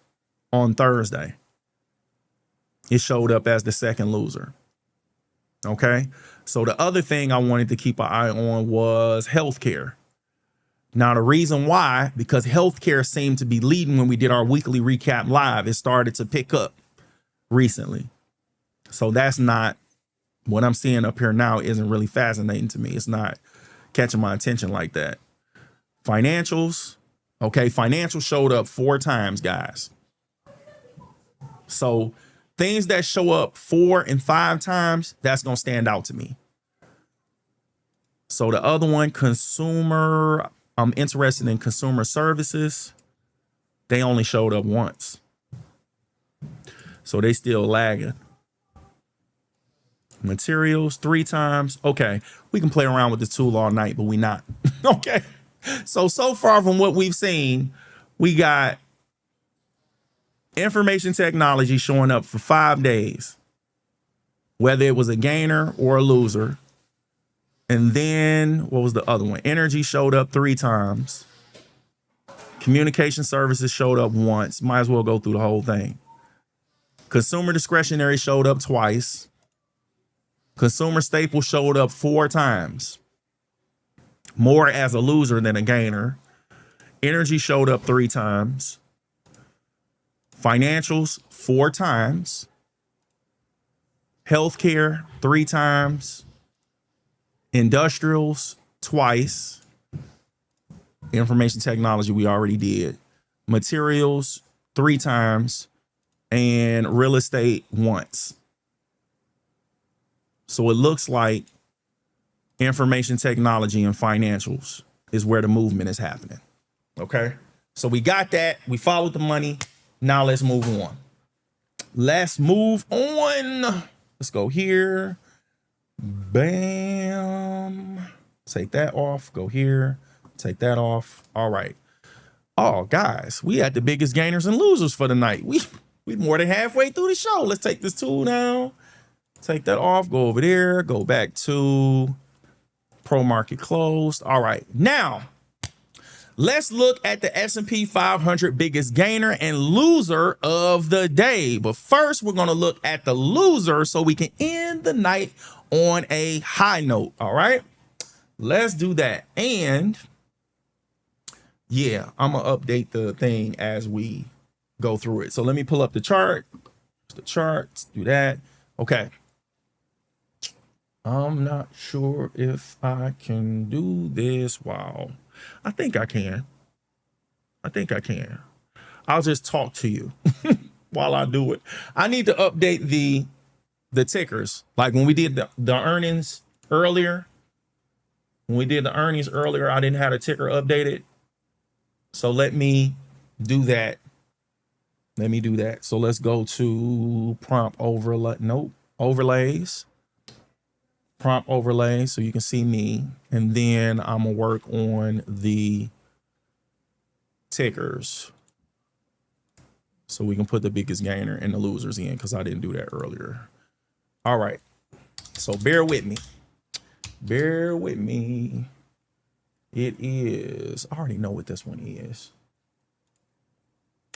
on Thursday. It showed up as the second loser. Okay. So the other thing I wanted to keep an eye on was healthcare. Now, the reason why, because healthcare seemed to be leading when we did our weekly recap live. It started to pick up recently. So that's not what I'm seeing up here now, isn't really fascinating to me. It's not catching my attention like that. Financials. Okay. Financials showed up 4 times, guys. So things that show up 4 and 5 times, that's going to stand out to me. So the other one, consumer, I'm interested in consumer services. They only showed up once. So they still lagging. Materials 3 times. Okay. We can play around with this tool all night, but we not. Okay. So far from what we've seen, we got information technology showing up for 5 days, whether it was a gainer or a loser. And then what was the other one? Energy showed up 3 times. Communication services showed up once. Might as well go through the whole thing. Consumer discretionary showed up twice. Consumer staple showed up 4 times. More as a loser than a gainer. Energy showed up 3 times. Financials 4 times. Healthcare 3 times. Industrials twice. Information technology we already did. Materials 3 times. And real estate once. So it looks like information technology and financials is where the movement is happening. Okay. So we got that. We followed the money. Now let's move on. Let's move on. Let's go here. Bam. Take that off. Go here. Take that off. All right. Oh, guys, we had the biggest gainers and losers for the night. We more than halfway through the show. Let's take this tool down. Take that off. Go over there. Go back to pro market closed. All right. Now, let's look at the S&P 500 biggest gainer and loser of the day. But first, we're going to look at the loser so we can end the night on a high note. All right. Let's do that. And yeah, I'm going to update the thing as we go through it. So let me pull up the chart. The charts, do that. Okay. I'm not sure if I can do this. Wow. I think I can. I'll just talk to you while I do it. I need to update the tickers. Like when we did the earnings earlier. I didn't have the ticker updated. So let me do that. So let's go to prompt overlay. Nope. Overlays. Prompt overlays so you can see me. And then I'm going to work on the tickers so we can put the biggest gainer and the losers in because I didn't do that earlier. All right. So bear with me. It is, I already know what this one is.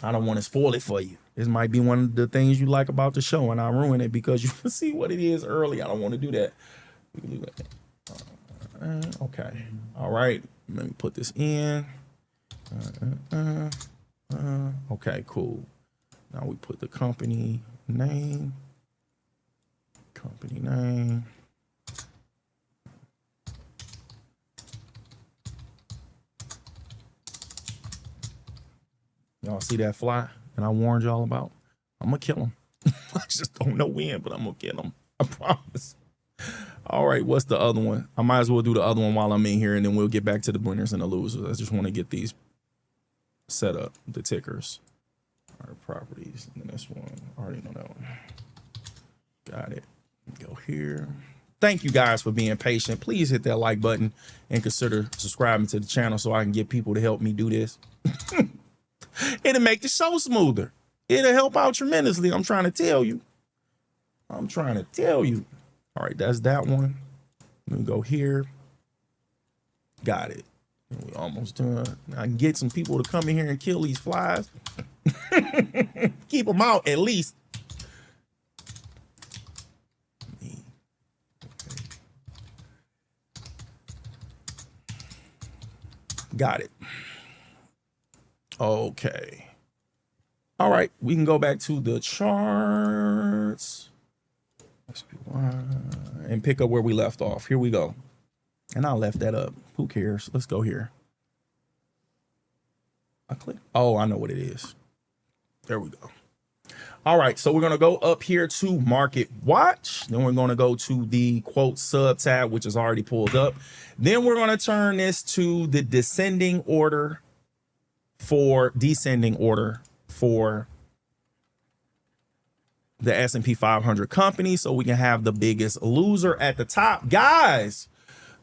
I don't want to spoil it for you. This might be one of the things you like about the show and I ruin it because you can see what it is early. I don't want to do that. We can do that. Okay. All right. Let me put this in. Okay, cool. Now we put the company name. Y'all see that fly? And I warned y'all about. I'm gonna kill him. I just don't know when, but I'm gonna kill him. I promise. All right, what's the other one? I might as well do the other one while I'm in here, and then we'll get back to the winners and the losers. I just want to get these set up, the tickers. All right, properties. And then this one, I already know that one. Got it. Go here. Thank you guys for being patient. Please hit that like button and consider subscribing to the channel so I can get people to help me do this. It'll make the show smoother. It'll help out tremendously. I'm trying to tell you. All right, that's that one. Let me go here. Got it. We almost done. I can get some people to come in here and kill these flies. Keep them out at least. Got it. Okay. All right, we can go back to the charts and pick up where we left off. Here we go. And I left that up. Who cares? Let's go here. I click. Oh, I know what it is. There we go. All right, so we're going to go up here to Market Watch. Then we're going to go to the quote sub tab, which is already pulled up. Then we're going to turn this to the descending order for the S&P 500 company so we can have the biggest loser at the top. Guys,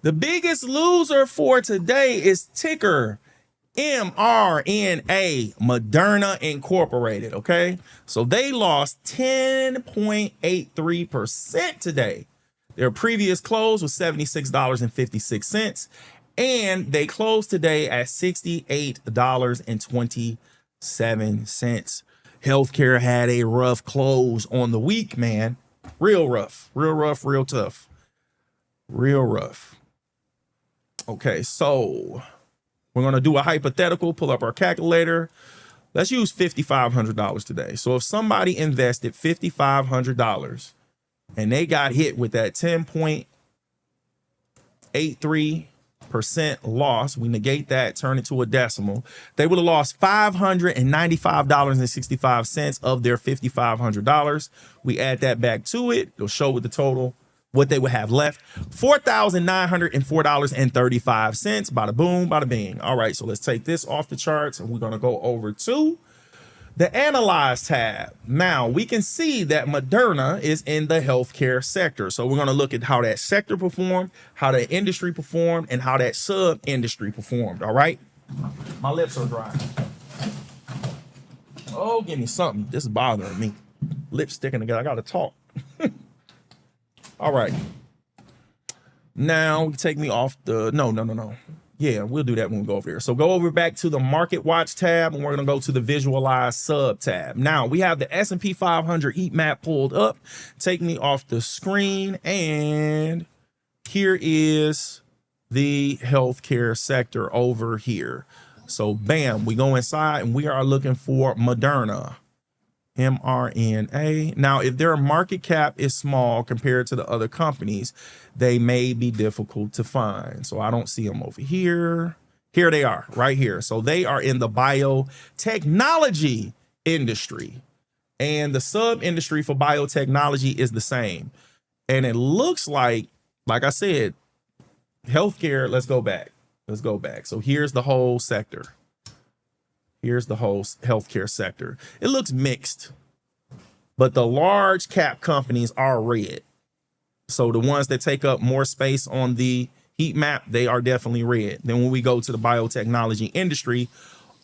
the biggest loser for today is ticker MRNA, Moderna Incorporated, okay? So they lost 10.83% today. Their previous close was $76.56, and they closed today at $68.27. Healthcare had a rough close on the week, man. Real rough, real tough. Okay, so we're going to do a hypothetical, pull up our calculator. Let's use $5,500 today. So if somebody invested $5,500 and they got hit with that 10.83% loss, we negate that, turn it to a decimal, they would have lost $595.65 of their $5,500. We add that back to it. It'll show what the total what they would have left, $4,904.35. Bada boom, bada bing. All right, so let's take this off the charts and we're going to go over to the Analyze tab. Now we can see that Moderna is in the healthcare sector. So we're going to look at how that sector performed, how the industry performed, and how that sub industry performed. All right. My lips are dry. Oh, give me something. This is bothering me. Lips sticking together. I got to talk. All right. Now take me off the, no. Yeah, we'll do that when we go over here. So go over back to the Market Watch tab, and we're going to go to the Visualize sub tab. Now we have the S&P 500 heat map pulled up. Take me off the screen, and here is the healthcare sector over here. So bam, we go inside and we are looking for Moderna. MRNA. Now, if their market cap is small compared to the other companies, they may be difficult to find. So I don't see them over here. Here they are right here. So they are in the biotechnology industry, and the sub industry for biotechnology is the same. And it looks like I said, healthcare. Let's go back. So here's the whole sector. Here's the whole healthcare sector. It looks mixed, but the large cap companies are red. So the ones that take up more space on the heat map, they are definitely red. Then when we go to the biotechnology industry,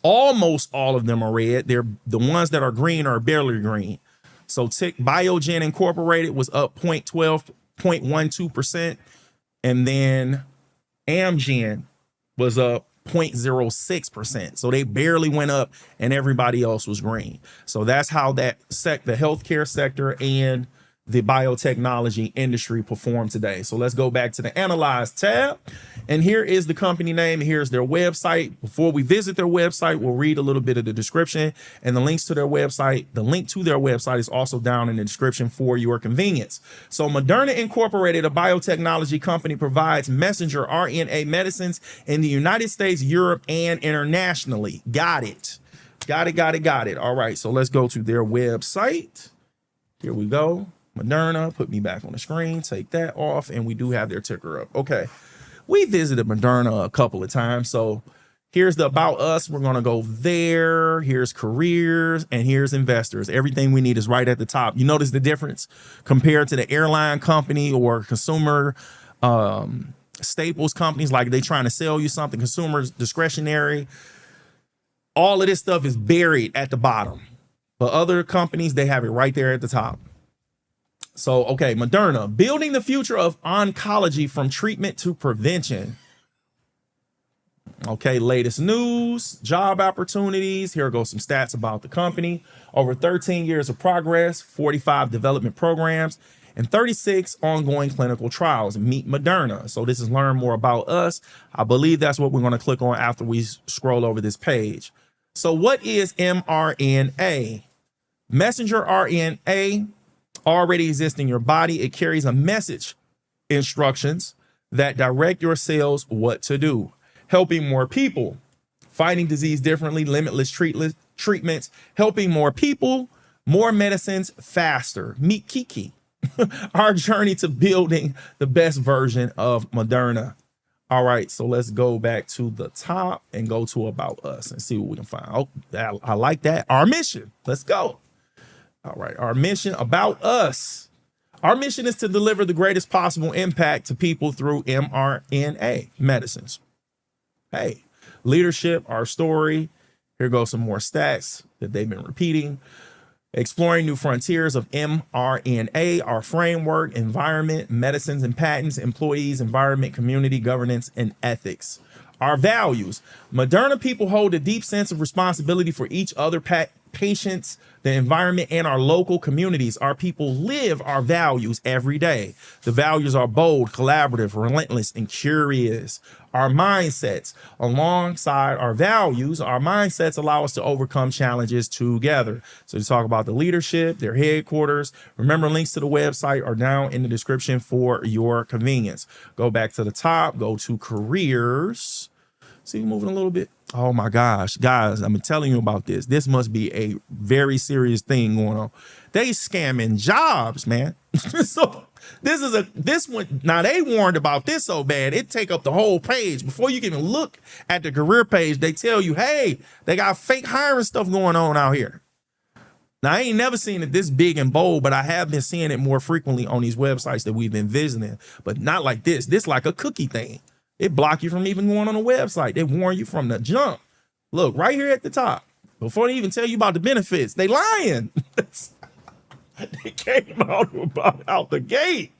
almost all of them are red. They're the ones that are green are barely green. So Biogen Incorporated was up 0.12%, and then Amgen was up 0.06%. So they barely went up and everybody else was green. So that's how that the healthcare sector and the biotechnology industry performed today. So let's go back to the Analyze tab. And here is the company name. Here's their website. Before we visit their website, we'll read a little bit of the description and the links to their website. The link to their website is also down in the description for your convenience. So Moderna Incorporated, a biotechnology company, provides messenger RNA medicines in the United States, Europe, and internationally. Got it. All right, so let's go to their website. Here we go. Moderna, put me back on the screen, take that off, and we do have their ticker up. Okay, we visited Moderna a couple of times. So here's the About Us. We're going to go there. Here's careers, and here's investors. Everything we need is right at the top. You notice the difference compared to the airline company or consumer staples companies, like they trying to sell you something, consumers discretionary. All of this stuff is buried at the bottom. But other companies, they have it right there at the top. So, okay, Moderna, building the future of oncology from treatment to prevention. Okay, latest news, job opportunities. Here goes some stats about the company. Over 13 years of progress, 45 development programs, and 36 ongoing clinical trials. Meet Moderna. So this is learn more about us. I believe that's what we're going to click on after we scroll over this page. So what is mRNA? Messenger RNA already exists in your body. It carries a message, instructions that direct your cells what to do, helping more people, fighting disease differently, limitless treatments, helping more people, more medicines faster. Meet Kiki. Our journey to building the best version of Moderna. All right, so let's go back to the top and go to About Us and see what we can find. Oh, I like that. Our mission. Let's go. All right, our mission, About Us. Our mission is to deliver the greatest possible impact to people through mRNA medicines. Hey, leadership, our story. Here goes some more stats that they've been repeating. Exploring new frontiers of mRNA, our framework, environment, medicines and patents, employees, environment, community, governance, and ethics. Our values. Moderna people hold a deep sense of responsibility for each other, patients, the environment, and our local communities. Our people live our values every day. The values are bold, collaborative, relentless, and curious. Our mindsets, alongside our values, our mindsets allow us to overcome challenges together. So to talk about the leadership, their headquarters. Remember, links to the website are down in the description for your convenience. Go back to the top, go to careers. See, moving a little bit. Oh my gosh, guys, I'm telling you about this. This must be a very serious thing going on. They scamming jobs, man. So this one, now they warned about this so bad, it take up the whole page. Before you can even look at the career page, they tell you, hey, they got fake hiring stuff going on out here. Now, I ain't never seen it this big and bold, but I have been seeing it more frequently on these websites that we've been visiting, but not like this. This like a cookie thing. It block you from even going on a website. They warn you from the jump. Look, right here at the top. Before they even tell you about the benefits, they lying. They came out the gate.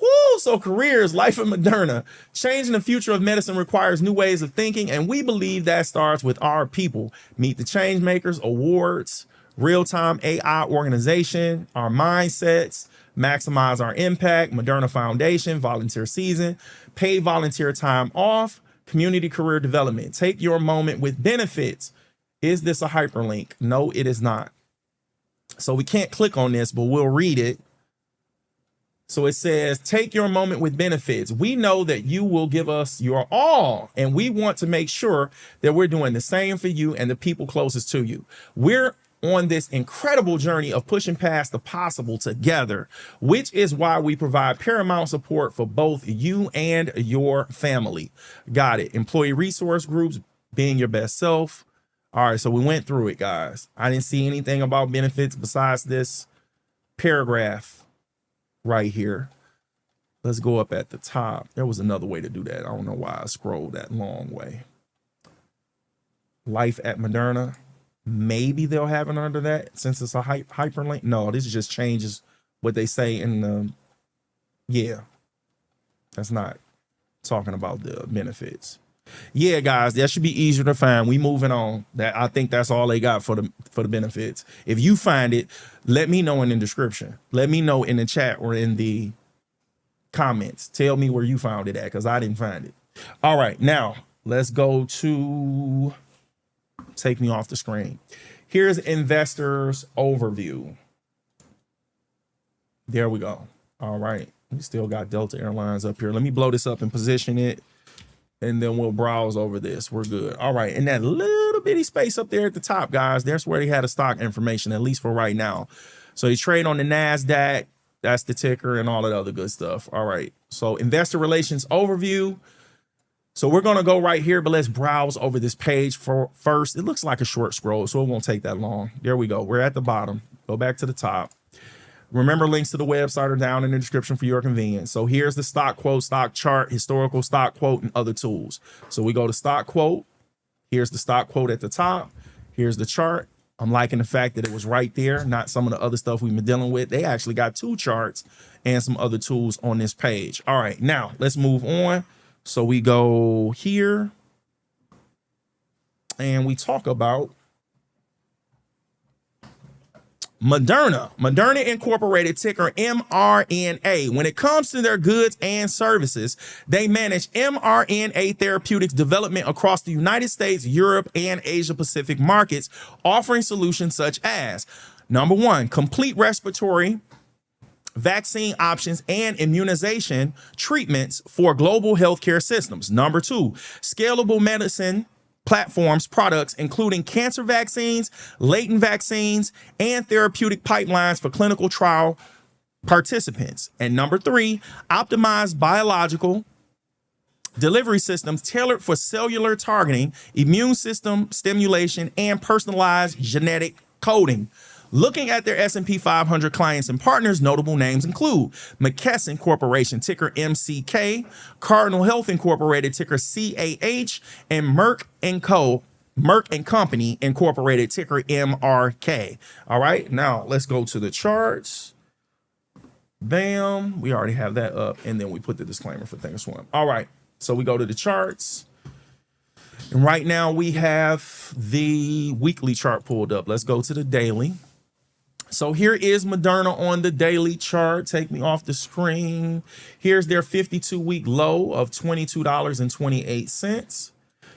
Woo! So careers, life at Moderna. Changing the future of medicine requires new ways of thinking, and we believe that starts with our people. Meet the Change Makers Awards, real-time AI organization, our mindsets, maximize our impact, Moderna Foundation, volunteer season, paid volunteer time off, community career development. Take your moment with benefits. Is this a hyperlink? No, it is not. So we can't click on this, but we'll read it. So it says, take your moment with benefits. We know that you will give us your all, and we want to make sure that we're doing the same for you and the people closest to you. We're on this incredible journey of pushing past the possible together, which is why we provide paramount support for both you and your family. Got it. Employee resource groups, being your best self. All right, so we went through it, guys. I didn't see anything about benefits besides this paragraph right here. Let's go up at the top. There was another way to do that. I don't know why I scrolled that long way. Life at Moderna. Maybe they'll have it under that since it's a hyperlink. No, this just changes what they say in the, yeah, that's not talking about the benefits. Yeah, guys, that should be easier to find. We moving on. That I think that's all they got for the benefits. If you find it, let me know in the description. Let me know in the chat or in the comments. Tell me where you found it at, because I didn't find it. All right, now let's go to take me off the screen. Here's investors overview. There we go. All right, we still got Delta Airlines up here. Let me blow this up and position it, and then we'll browse over this. We're good. All right, and that little bitty space up there at the top, guys, that's where they had the stock information, at least for right now. So you trade on the NASDAQ, that's the ticker and all that other good stuff. All right, so investor relations overview. So we're gonna go right here, but let's browse over this page first. It looks like a short scroll, so it won't take that long. There we go, we're at the bottom. Go back to the top. Remember, links to the website are down in the description for your convenience. So here's the stock quote, stock chart, historical stock quote, and other tools. So we go to stock quote. Here's the stock quote at the top. Here's the chart. I'm liking the fact that it was right there, not some of the other stuff we've been dealing with. They actually got two charts and some other tools on this page. All right, now let's move on. So we go here and we talk about Moderna Incorporated, ticker MRNA. When it comes to their goods and services, they manage mRNA therapeutics development across the United States, Europe, and Asia Pacific markets, offering solutions such as, number one, complete respiratory vaccine options and immunization treatments for global healthcare systems. Number two, scalable medicine platforms, products, including cancer vaccines, latent vaccines, and therapeutic pipelines for clinical trial participants. And number three, optimized biological delivery systems tailored for cellular targeting, immune system stimulation, and personalized genetic coding. Looking at their S&P 500 clients and partners, notable names include McKesson Corporation, ticker MCK, Cardinal Health Incorporated, ticker CAH, and Merck & Company Incorporated, ticker MRK. All right, now let's go to the charts. Bam, we already have that up, and then we put the disclaimer for Thinkorswim. All right, so we go to the charts. And right now we have the weekly chart pulled up. Let's go to the daily. So here is Moderna on the daily chart. Take me off the screen. Here's their 52-week low of $22.28.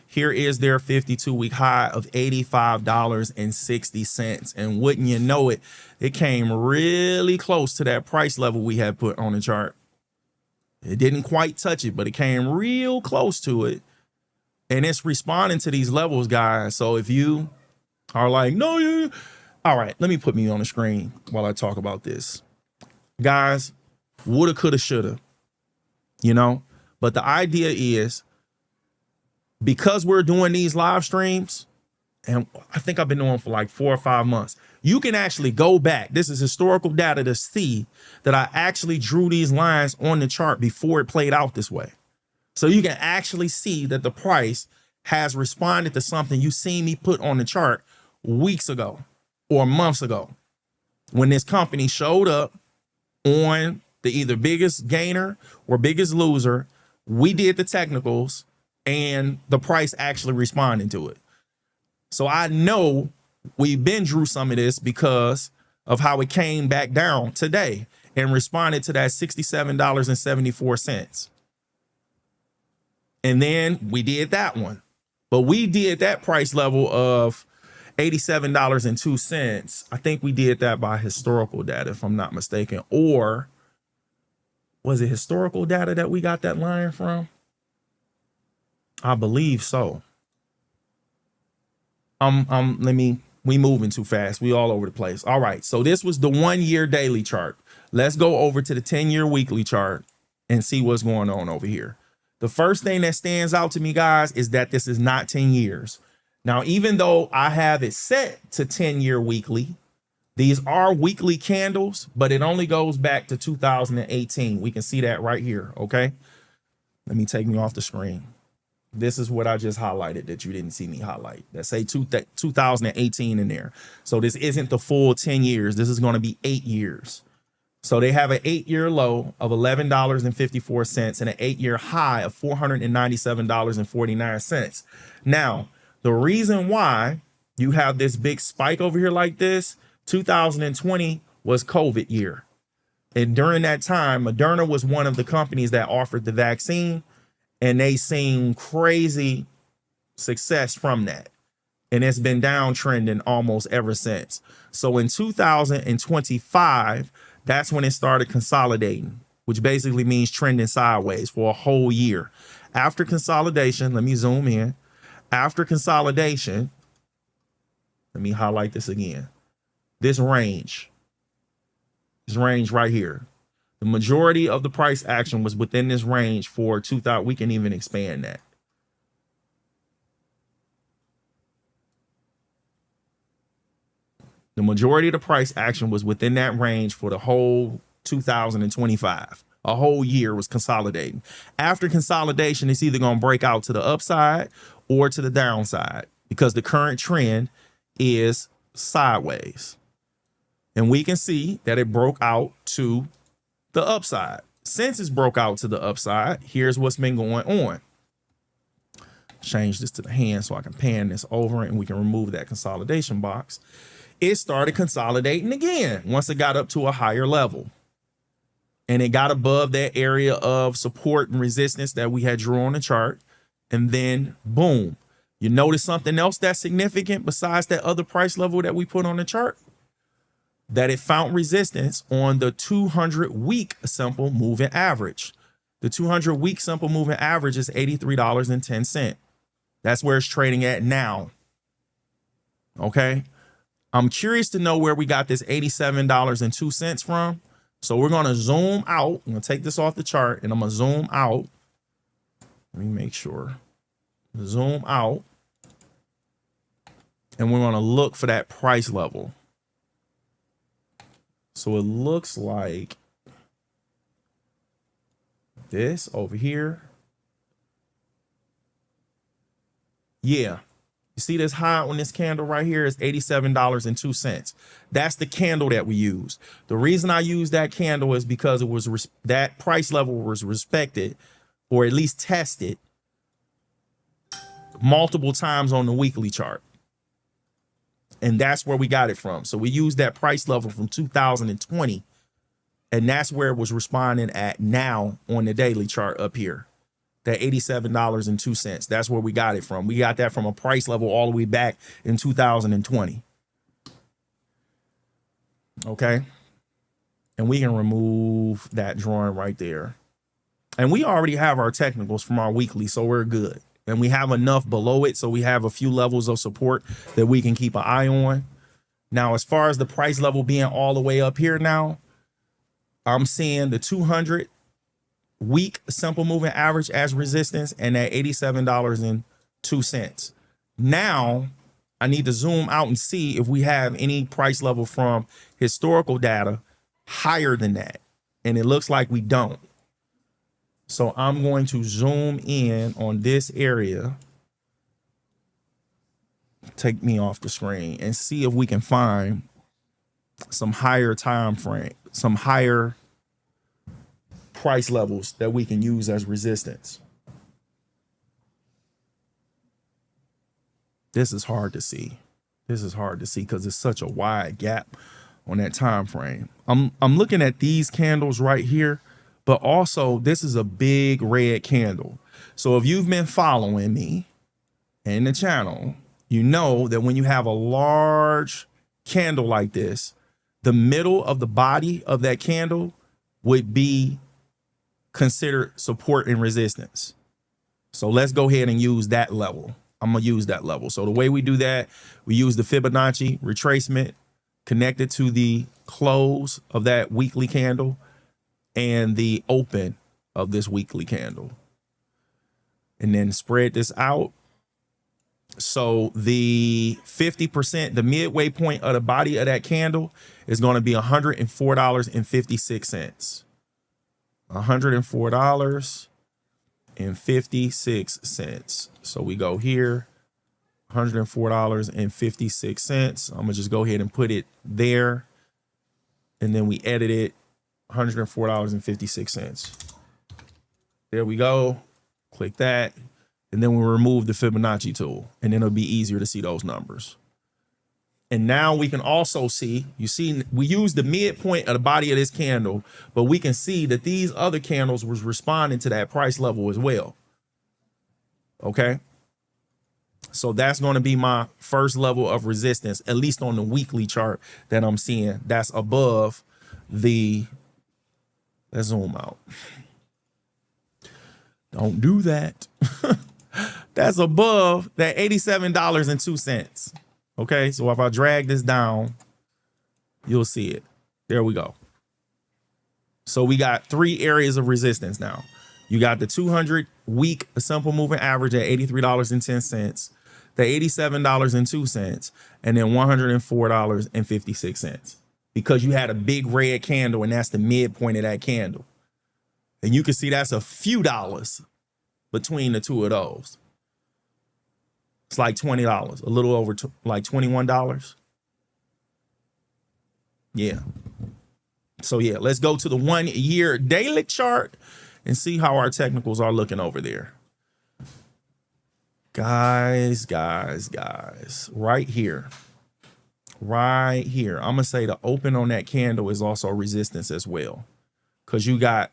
Here is their 52-week high of $85.60. And wouldn't you know it, it came really close to that price level we had put on the chart. It didn't quite touch it, but it came real close to it. And it's responding to these levels, guys. So if you are like, no, all right, let me put me on the screen while I talk about this. Guys, woulda, coulda, shoulda, you know? But the idea is, because we're doing these live streams, and I think I've been doing for like 4 or 5 months, you can actually go back. This is historical data to see that I actually drew these lines on the chart before it played out this way. So you can actually see that the price has responded to something you seen me put on the chart weeks ago or months ago, when this company showed up on the either biggest gainer or biggest loser. We did the technicals and the price actually responded to it. So I know we've been drew some of this because of how it came back down today and responded to that $67.74. And then we did that one. But we did that price level of $87.02. I think we did that by historical data, if I'm not mistaken. Or was it historical data that we got that line from? I believe so. We moving too fast. We all over the place. All right. So this was the 1 year daily chart. Let's go over to the 10-year weekly chart and see what's going on over here. The first thing that stands out to me, guys, is that this is not 10 years. Now, even though I have it set to 10-year weekly, these are weekly candles, but it only goes back to 2018. We can see that right here. Okay. Let me take me off the screen. This is what I just highlighted that you didn't see me highlight. That say 2018 in there. So this isn't the full 10 years. This is going to be 8 years. So they have an 8-year low of $11.54 and an 8-year high of $497.49. Now, the reason why you have this big spike over here like this, 2020 was COVID year. And during that time, Moderna was one of the companies that offered the vaccine, and they seen crazy success from that. And it's been downtrending almost ever since. So in 2025, that's when it started consolidating, which basically means trending sideways for a whole year. After consolidation, let me zoom in. After consolidation, let me highlight this again. This range right here. The majority of the price action was within this range for 2000. We can even expand that. The majority of the price action was within that range for the whole 2025. A whole year was consolidating. After consolidation, it's either going to break out to the upside or to the downside, because the current trend is sideways. And we can see that it broke out to the upside. Since it's broke out to the upside, here's what's been going on. Change this to the hand so I can pan this over and we can remove that consolidation box. It started consolidating again once it got up to a higher level. And it got above that area of support and resistance that we had drawn on the chart. And then boom, you notice something else that's significant besides that other price level that we put on the chart? That it found resistance on the 200-week simple moving average. The 200-week simple moving average is $83.10. That's where it's trading at now. Okay. I'm curious to know where we got this $87.02 from. So we're going to zoom out. I'm going to take this off the chart and I'm going to zoom out. Let me make sure. Zoom out. And we're going to look for that price level. So it looks like this over here. Yeah. You see this high on this candle right here is $87.02. That's the candle that we use. The reason I use that candle is because it was that price level was respected, or at least tested, multiple times on the weekly chart. And that's where we got it from. So we used that price level from 2020, and that's where it was responding at now on the daily chart up here. That $87.02. That's where we got it from. We got that from a price level all the way back in 2020. Okay. And we can remove that drawing right there. And we already have our technicals from our weekly, so we're good. and we have enough below it, so we have a few levels of support that we can keep an eye on. Now, as far as the price level being all the way up here now, I'm seeing the 200 week simple moving average as resistance and at $87.02. Now, I need to zoom out and see if we have any price level from historical data higher than that. And it looks like we don't. So I'm going to zoom in on this area. Take me off the screen and see if we can find some higher time frame, some higher price levels that we can use as resistance. This is hard to see. This is hard to see because it's such a wide gap on that time frame. I'm looking at these candles right here, but also this is a big red candle. So if you've been following me and the channel, you know that when you have a large candle like this, the middle of the body of that candle would be considered support and resistance. So let's go ahead and use that level. I'm gonna use that level. So the way we do that, we use the Fibonacci retracement connected to the close of that weekly candle and the open of this weekly candle. And then spread this out. So the 50%, the midway point of the body of that candle is going to be $104.56. $104.56. So we go here, $104.56. I'm gonna just go ahead and put it there. And then we edit it, $104.56. There we go. Click that. And then we remove the Fibonacci tool, and then it'll be easier to see those numbers. And now we can also see, you see, we use the midpoint of the body of this candle, but we can see that these other candles was responding to that price level as well. Okay. So that's going to be my first level of resistance, at least on the weekly chart that I'm seeing. That's above the, let's zoom out. Don't do that. That's above that $87.02. Okay, so if I drag this down, you'll see it. There we go. So we got 3 areas of resistance now. You got the 200 week simple moving average at $83.10, the $87.02, and then $104.56. Because you had a big red candle, and that's the midpoint of that candle. And you can see that's a few dollars between the two of those. It's like $20, a little over like $21. Yeah. So yeah, let's go to the 1 year daily chart and see how our technicals are looking over there. Guys, right here. I'm gonna say the open on that candle is also resistance as well. Because you got,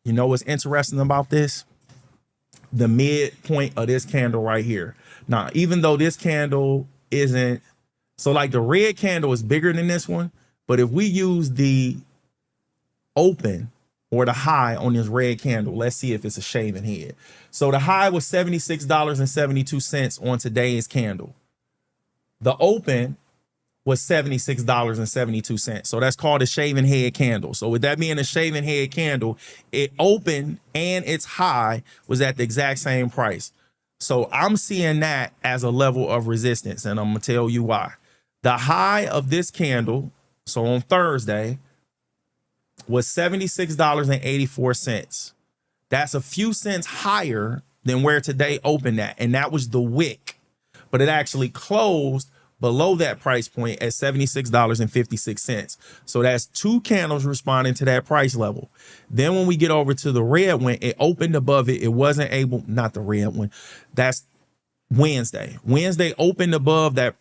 you know what's interesting about this? The midpoint of this candle right here. Now, even though this candle isn't, so like the red candle is bigger than this one, but if we use the open or the high on this red candle, let's see if it's a shaving head. So the high was $76.72 on today's candle. The open was $76.72. So that's called a shaving head candle. So with that being a shaving head candle, it opened and its high was at the exact same price. So I'm seeing that as a level of resistance, and I'm gonna tell you why. The high of this candle, so on Thursday, was $76.84. That's a few cents higher than where today opened at, and that was the wick. But it actually closed below that price point at $76.56. So that's 2 candles responding to that price level. Then when we get over to the red one, it opened above it. It wasn't able, not the red one, that's Wednesday. Wednesday opened above that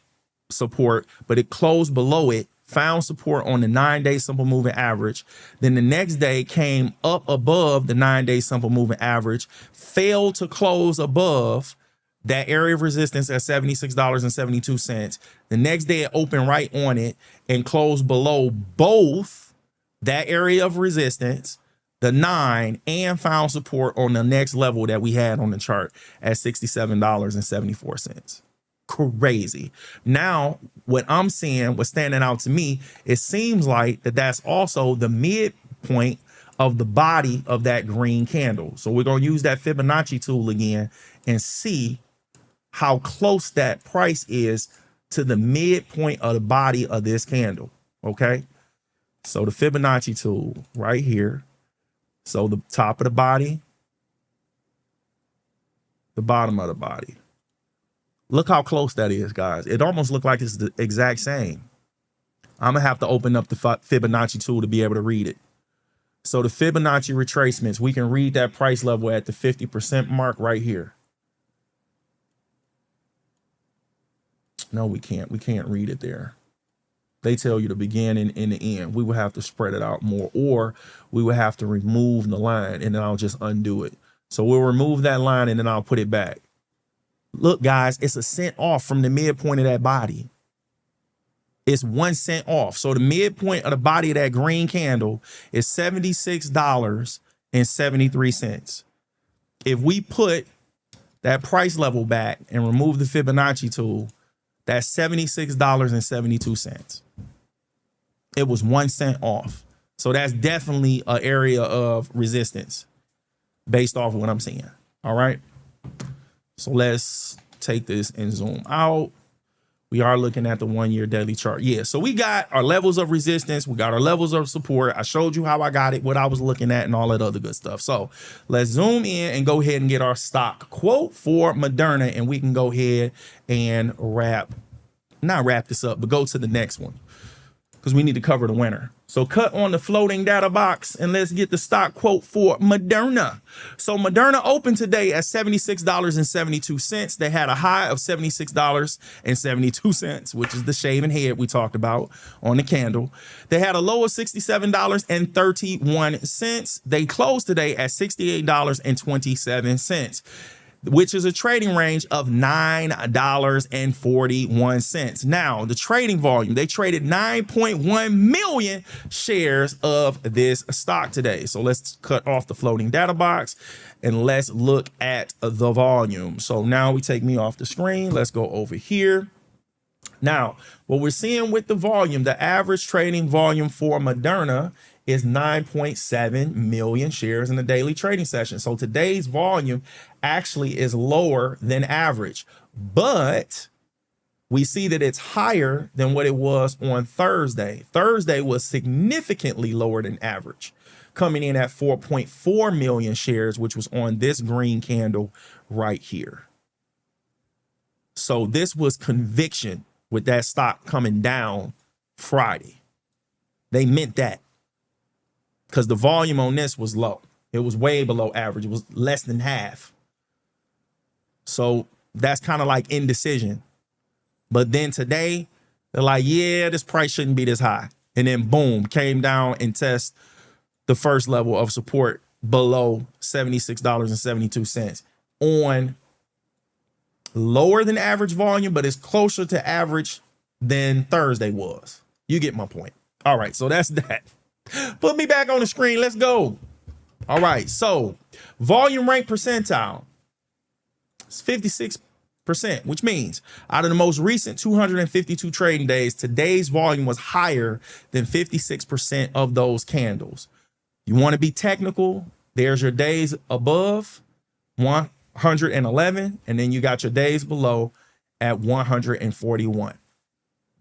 support, but it closed below it, found support on the 9-day simple moving average. Then the next day came up above the 9-day simple moving average, failed to close above that area of resistance at $76.72. The next day it opened right on it and closed below both that area of resistance the 9, and found support on the next level that we had on the chart at $67.74. Crazy. Now, what I'm seeing, what's standing out to me, it seems like that's also the midpoint of the body of that green candle. So we're going to use that Fibonacci tool again and see how close that price is to the midpoint of the body of this candle. Okay. So the Fibonacci tool right here. So the top of the body, the bottom of the body. Look how close that is, guys. It almost looks like it's the exact same. I'm going to have to open up the Fibonacci tool to be able to read it. So the Fibonacci retracements, we can read that price level at the 50% mark right here. No, we can't. We can't read it there. They tell you the beginning and the end. We would have to spread it out more, or we would have to remove the line and then I'll just undo it. So we'll remove that line and then I'll put it back. Look, guys, it's a cent off from the midpoint of that body. It's 1 cent off. So the midpoint of the body of that green candle is $76.73. If we put that price level back and remove the Fibonacci tool, that's $76.72. It was 1 cent off. So that's definitely an area of resistance based off of what I'm seeing. All right. So let's take this and zoom out. We are looking at the 1-year daily chart. Yeah. So we got our levels of resistance. We got our levels of support. I showed you how I got it, what I was looking at, and all that other good stuff. So let's zoom in and go ahead and get our stock quote for Moderna, and we can go ahead and not wrap this up, but go to the next one because we need to cover the winner. So cut on the floating data box and let's get the stock quote for Moderna. So Moderna opened today at $76.72. They had a high of $76.72, which is the shaving head we talked about on the candle. They had a low of $67.31. They closed today at $68.27. which is a trading range of $9.41. Now, the trading volume, they traded 9.1 million shares of this stock today. So let's cut off the floating data box and let's look at the volume. So now we take me off the screen. Let's go over here. Now, what we're seeing with the volume, the average trading volume for Moderna is 9.7 million shares in the daily trading session. So today's volume actually is lower than average, but we see that it's higher than what it was on Thursday. Thursday was significantly lower than average, coming in at 4.4 million shares, which was on this green candle right here. So this was conviction with that stock coming down Friday. They meant that because the volume on this was low. It was way below average. It was less than half. So that's kind of like indecision. But then today, they're like, yeah, this price shouldn't be this high. And then boom, came down and test the first level of support below $76.72 on lower than average volume, but it's closer to average than Thursday was. You get my point. All right, so that's that. Put me back on the screen. Let's go. All right, so volume rank percentile is 56%, which means out of the most recent 252 trading days, today's volume was higher than 56% of those candles. You want to be technical, there's your days above 111, and then you got your days below at 141.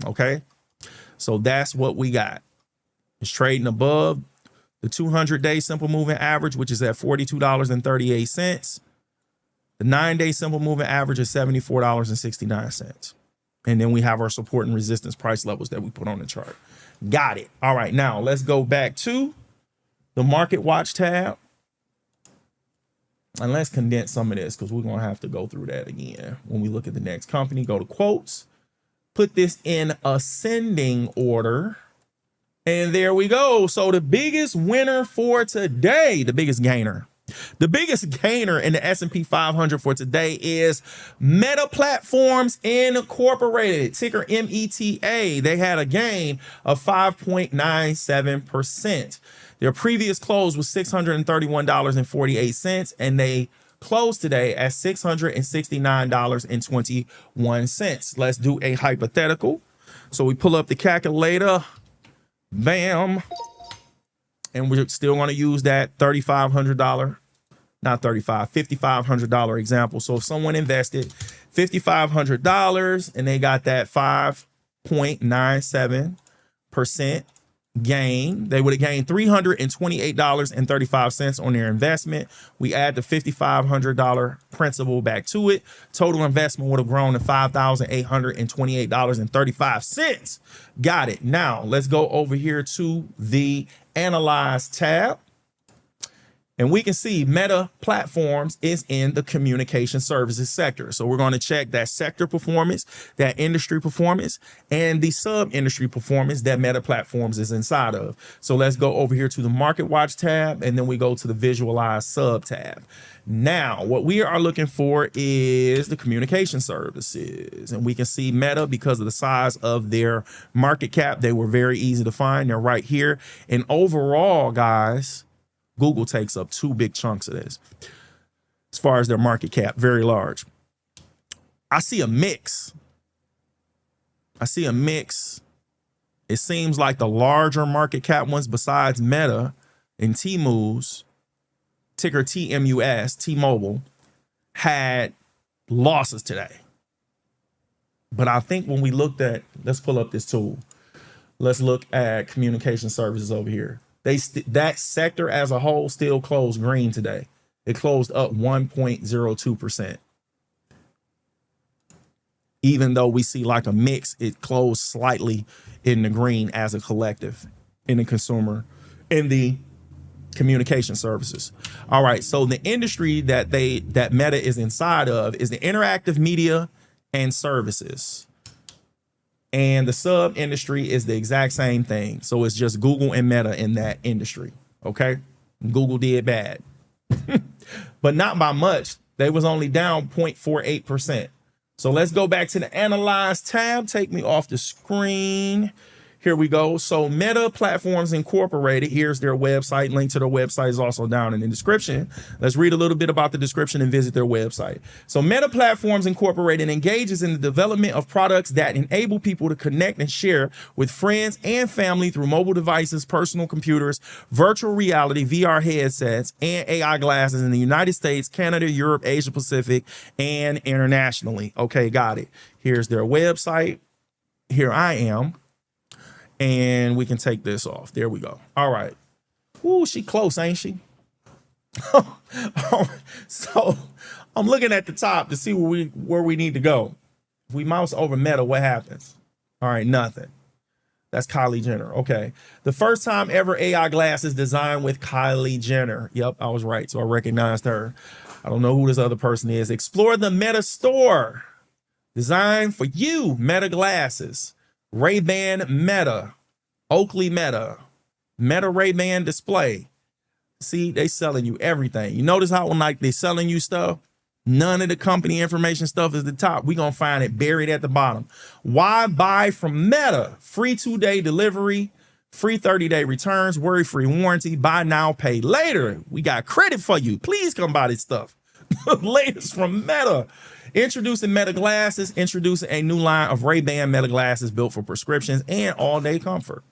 Okay, so that's what we got. It's trading above the 200-day simple moving average, which is at $42.38. The 9-day simple moving average is $74.69. And then we have our support and resistance price levels that we put on the chart. Got it. All right, now let's go back to the Market Watch tab. And let's condense some of this because we're going to have to go through that again. When we look at the next company, go to quotes, put this in ascending order. And there we go. So the biggest winner for today, the biggest gainer in the S&P 500 for today is Meta Platforms Incorporated, ticker META. They had a gain of 5.97%. Their previous close was $631.48, and they closed today at $669.21. Let's do a hypothetical. So we pull up the calculator, bam, and we're still going to use that $5,500 example. So if someone invested $5,500 and they got that 5.97% gain, they would have gained $328.35 on their investment. We add the $5,500 principal back to it. Total investment would have grown to $5,828.35. Got it. Now let's go over here to the Analyze tab. And we can see Meta Platforms is in the communication services sector. So we're going to check that sector performance, that industry performance, and the sub-industry performance that Meta Platforms is inside of. So let's go over here to the Market Watch tab, and then we go to the Visualize sub tab. Now, what we are looking for is the communication services. And we can see Meta, because of the size of their market cap, they were very easy to find. They're right here. And overall, guys, Google takes up 2 big chunks of this. As far as their market cap, very large. I see a mix. It seems like the larger market cap ones besides Meta and Tmu's, ticker TMUS, T-Mobile, had losses today. But I think when we looked at, let's pull up this tool. Let's look at communication services over here. That sector as a whole still closed green today. It closed up 1.02%. Even though we see like a mix, it closed slightly in the green as a collective in the consumer, in the communication services. All right, so the industry that Meta is inside of is the interactive media and services. And the sub industry is the exact same thing. So it's just Google and Meta in that industry. Okay. Google did bad, but not by much. They was only down 0.48%. So let's go back to the Analyze tab. Take me off the screen. Here we go. So Meta Platforms Incorporated, here's their website. Link to their website is also down in the description. Let's read a little bit about the description and visit their website. So Meta Platforms Incorporated engages in the development of products that enable people to connect and share with friends and family through mobile devices, personal computers, virtual reality, VR headsets, and AI glasses in the United States, Canada, Europe, Asia Pacific, and internationally. Okay, got it. Here's their website. Here I am. And we can take this off. There we go. All right. Ooh, she close, ain't she? So I'm looking at the top to see where we need to go. If we mouse over Meta, what happens? All right, nothing. That's Kylie Jenner. Okay. The first time ever AI glasses designed with Kylie Jenner. Yep, I was right. So I recognized her. I don't know who this other person is. Explore the Meta store. Designed for you, Meta glasses. Ray-Ban Meta, Oakley Meta, Meta Ray-Ban display. See, they selling you everything. You notice how when like they selling you stuff, none of the company information stuff is the top. We gonna find it buried at the bottom. Why buy from Meta? Free 2-day delivery, free 30-day returns, worry-free warranty, buy now, pay later. We got credit for you. Please come buy this stuff. Latest from Meta. Introducing Meta glasses, introducing a new line of Ray-Ban Meta glasses built for prescriptions and all-day comfort.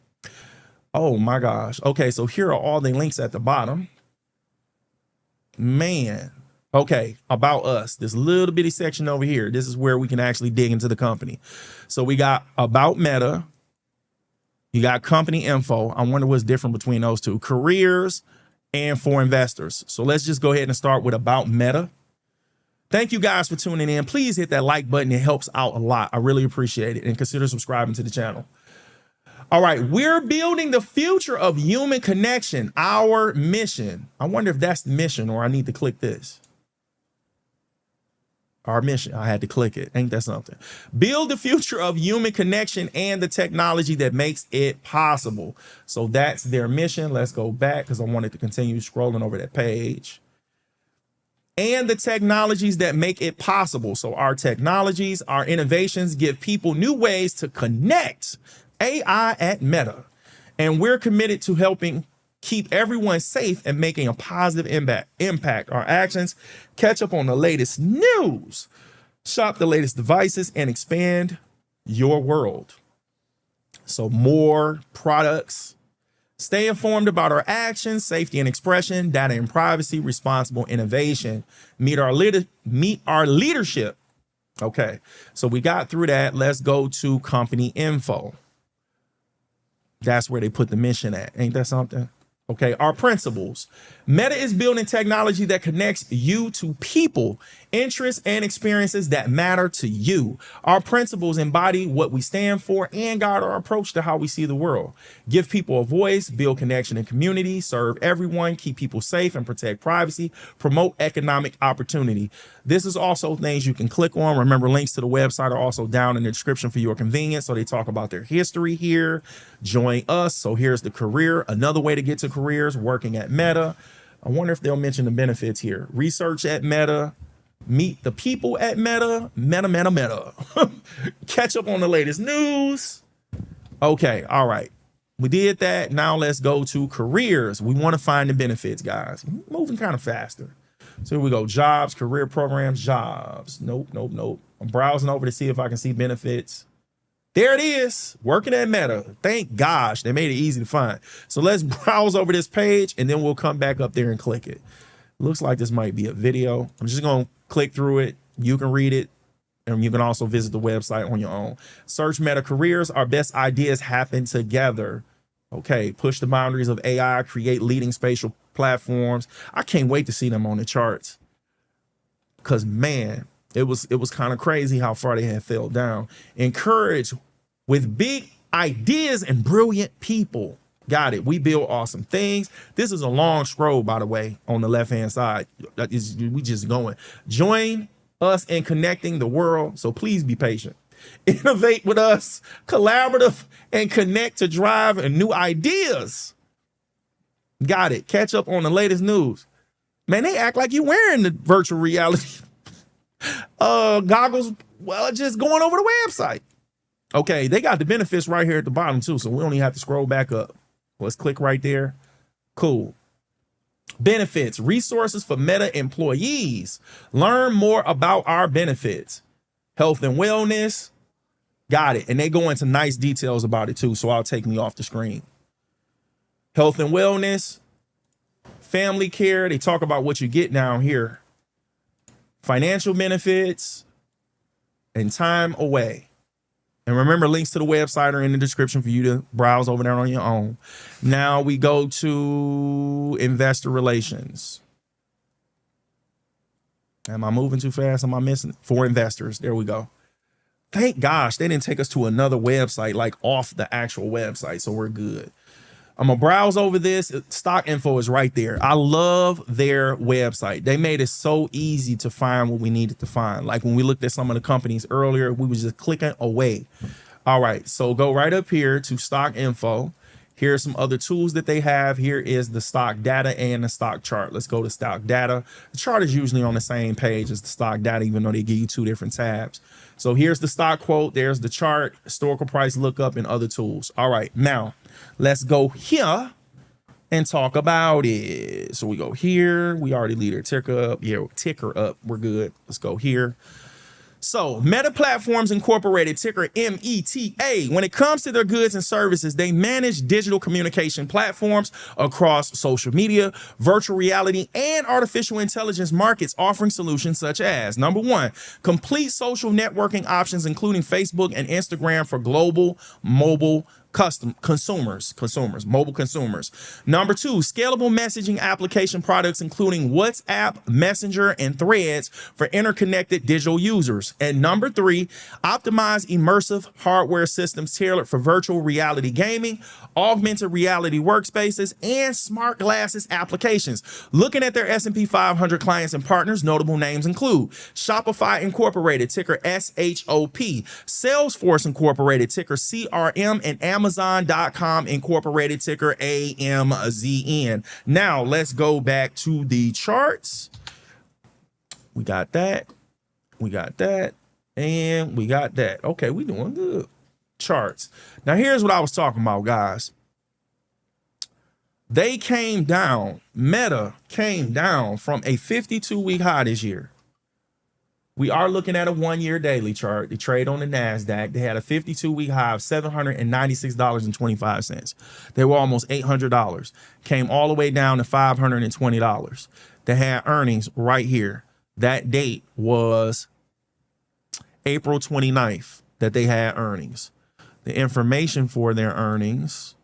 Oh my gosh. Okay, so here are all the links at the bottom. Man. Okay, about us. This little bitty section over here. This is where we can actually dig into the company. So we got about Meta. You got company info. I wonder what's different between those two. Careers and for investors. So let's just go ahead and start with about Meta. Thank you guys for tuning in. Please hit that like button. It helps out a lot. I really appreciate it. And consider subscribing to the channel. All right. We're building the future of human connection. Our mission. I wonder if that's the mission or I need to click this. Our mission. I had to click it. Ain't that something? Build the future of human connection and the technology that makes it possible. So that's their mission. Let's go back because I wanted to continue scrolling over that page. And the technologies that make it possible. So our technologies, our innovations give people new ways to connect. AI at Meta. And we're committed to helping keep everyone safe and making a positive impact. Our actions, catch up on the latest news, shop the latest devices, and expand your world. So more products. Stay informed about our actions, safety and expression, data and privacy, responsible innovation. Meet our leadership. Okay, so we got through that. Let's go to company info. That's where they put the mission at. Ain't that something? Okay, our principles. Meta is building technology that connects you to people, interests, and experiences that matter to you. Our principles embody what we stand for and guide our approach to how we see the world. Give people a voice, build connection and community, serve everyone, keep people safe and protect privacy, promote economic opportunity. This is also things you can click on. Remember, links to the website are also down in the description for your convenience. So they talk about their history here. Join us. So here's the career. Another way to get to careers, working at Meta. I wonder if they'll mention the benefits here. Research at Meta, meet the people at Meta, Meta. Catch up on the latest news. Okay, all right. We did that. Now let's go to careers. We want to find the benefits, guys. Moving kind of faster. So here we go. Jobs, career programs, jobs. Nope. I'm browsing over to see if I can see benefits. There it is, working at Meta. Thank gosh, they made it easy to find. So let's browse over this page and then we'll come back up there and click it. Looks like this might be a video. I'm just gonna click through it. You can read it and you can also visit the website on your own. Search Meta careers. Our best ideas happen together. Okay, push the boundaries of AI, create leading spatial platforms. I can't wait to see them on the charts. Cause man, it was kind of crazy how far they had fell down. Encourage with big ideas and brilliant people. Got it. We build awesome things. This is a long scroll, by the way, on the left-hand side. We just going. Join us in connecting the world. So please be patient. Innovate with us, collaborative, and connect to drive new ideas. Got it. Catch up on the latest news. Man, they act like you're wearing the virtual reality goggles. Well, just going over the website. Okay, they got the benefits right here at the bottom too, so we don't even have to scroll back up. Let's click right there. Cool. Benefits, resources for Meta employees. Learn more about our benefits. Health and wellness. Got it. And they go into nice details about it too, so I'll take me off the screen. Health and wellness. Family care. They talk about what you get down here. Financial benefits and time away. And remember, links to the website are in the description for you to browse over there on your own. Now we go to investor relations. Am I moving too fast? Am I missing? For investors. There we go. Thank gosh, they didn't take us to another website, like off the actual website. So we're good. I'm gonna browse over this. Stock info is right there. I love their website. They made it so easy to find what we needed to find. Like when we looked at some of the companies earlier, we was just clicking away. All right, so go right up here to stock info. Here's some other tools that they have. Here is the stock data and the stock chart. Let's go to stock data. The chart is usually on the same page as the stock data, even though they give you two different tabs. So here's the stock quote. There's the chart, historical price lookup, and other tools. All right, now let's go here and talk about it. So we go here. We already lead our ticker up. Yeah, ticker up. We're good. Let's go here. So Meta Platforms Incorporated, ticker META. When it comes to their goods and services, they manage digital communication platforms across social media, virtual reality, and artificial intelligence markets, offering solutions such as, number one, complete social networking options, including Facebook and Instagram for global mobile mobile consumers. Number two, scalable messaging application products, including WhatsApp, Messenger, and Threads for interconnected digital users. And number three, optimized immersive hardware systems tailored for virtual reality gaming, augmented reality workspaces, and smart glasses applications. Looking at their S&P 500 clients and partners, notable names include Shopify Incorporated, ticker SHOP, Salesforce Incorporated, ticker CRM, and Amazon.com Incorporated, ticker AMZN. Now let's go back to the charts. We got that. We got that. And we got that. Okay, we doing good. Charts. Now here's what I was talking about, guys. They came down, Meta came down from a 52-week high this year. We are looking at a 1-year daily chart. They trade on the NASDAQ. They had a 52-week high of $796.25. They were almost $800. Came all the way down to $520. They had earnings right here. That date was April 29th that they had earnings. The information for their earnings,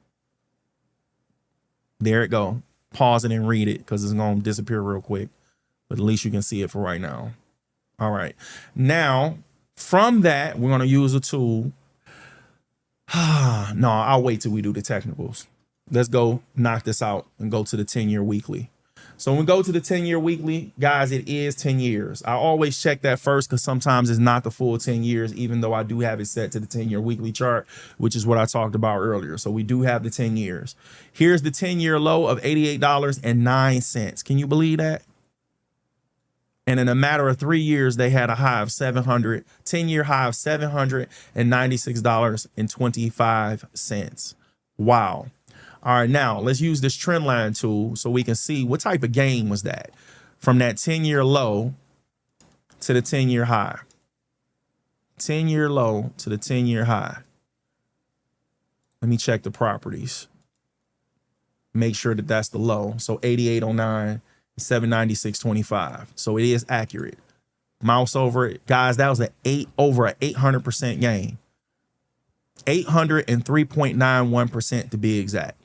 there it go. Pause it and read it because it's going to disappear real quick. But at least you can see it for right now. All right. Now, from that, we're going to use a tool. No, I'll wait till we do the technicals. Let's go knock this out and go to the 10-year weekly. So when we go to the 10-year weekly, guys, it is 10 years. I always check that first because sometimes it's not the full 10 years, even though I do have it set to the 10-year weekly chart, which is what I talked about earlier. So we do have the 10 years. Here's the 10-year low of $88.09. Can you believe that? And in a matter of 3 years, they had a high of 10-year high of $796.25. Wow. All right, now let's use this trend line tool so we can see what type of gain was that from that 10-year low to the 10-year high. 10-year low to the 10-year high. Let me check the properties. Make sure that that's the low. So 8809. 796.25. So it is accurate. Mouse over it. Guys, that was over an 800% gain. 803.91% to be exact.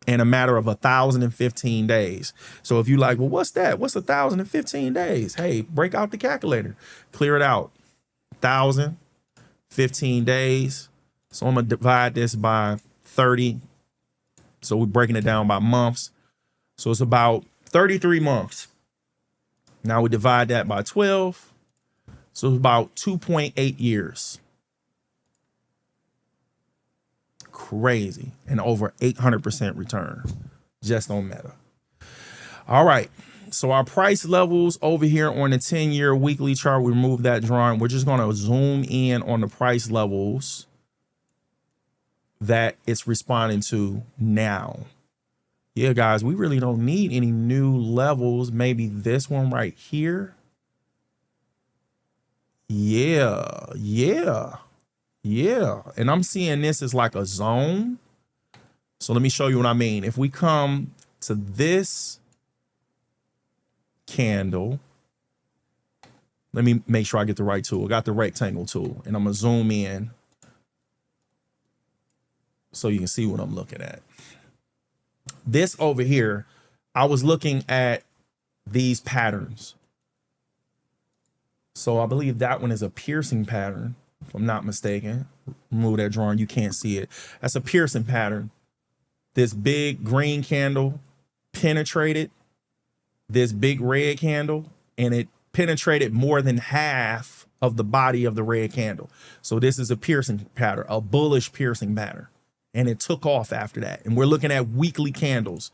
In a matter of 1,015 days. So if you like, well, what's that? What's 1,015 days? Hey, break out the calculator. Clear it out. 1,015 days. So I'm going to divide this by 30. So we're breaking it down by months. So it's about 33 months. Now we divide that by 12. So it's about 2.8 years. Crazy. And over 800% return just on Meta. All right. So our price levels over here on the 10-year weekly chart, we remove that drawing. We're just going to zoom in on the price levels that it's responding to now. Yeah, guys, we really don't need any new levels. Maybe this one right here. Yeah. And I'm seeing this as like a zone. So let me show you what I mean. If we come to this candle, let me make sure I get the right tool. I got the rectangle tool, and I'm going to zoom in so you can see what I'm looking at. This over here, I was looking at these patterns. So I believe that one is a piercing pattern, if I'm not mistaken. Remove that drawing, you can't see it. That's a piercing pattern. This big green candle penetrated this big red candle, and it penetrated more than half of the body of the red candle. So this is a piercing pattern, a bullish piercing pattern. And it took off after that. And we're looking at weekly candles.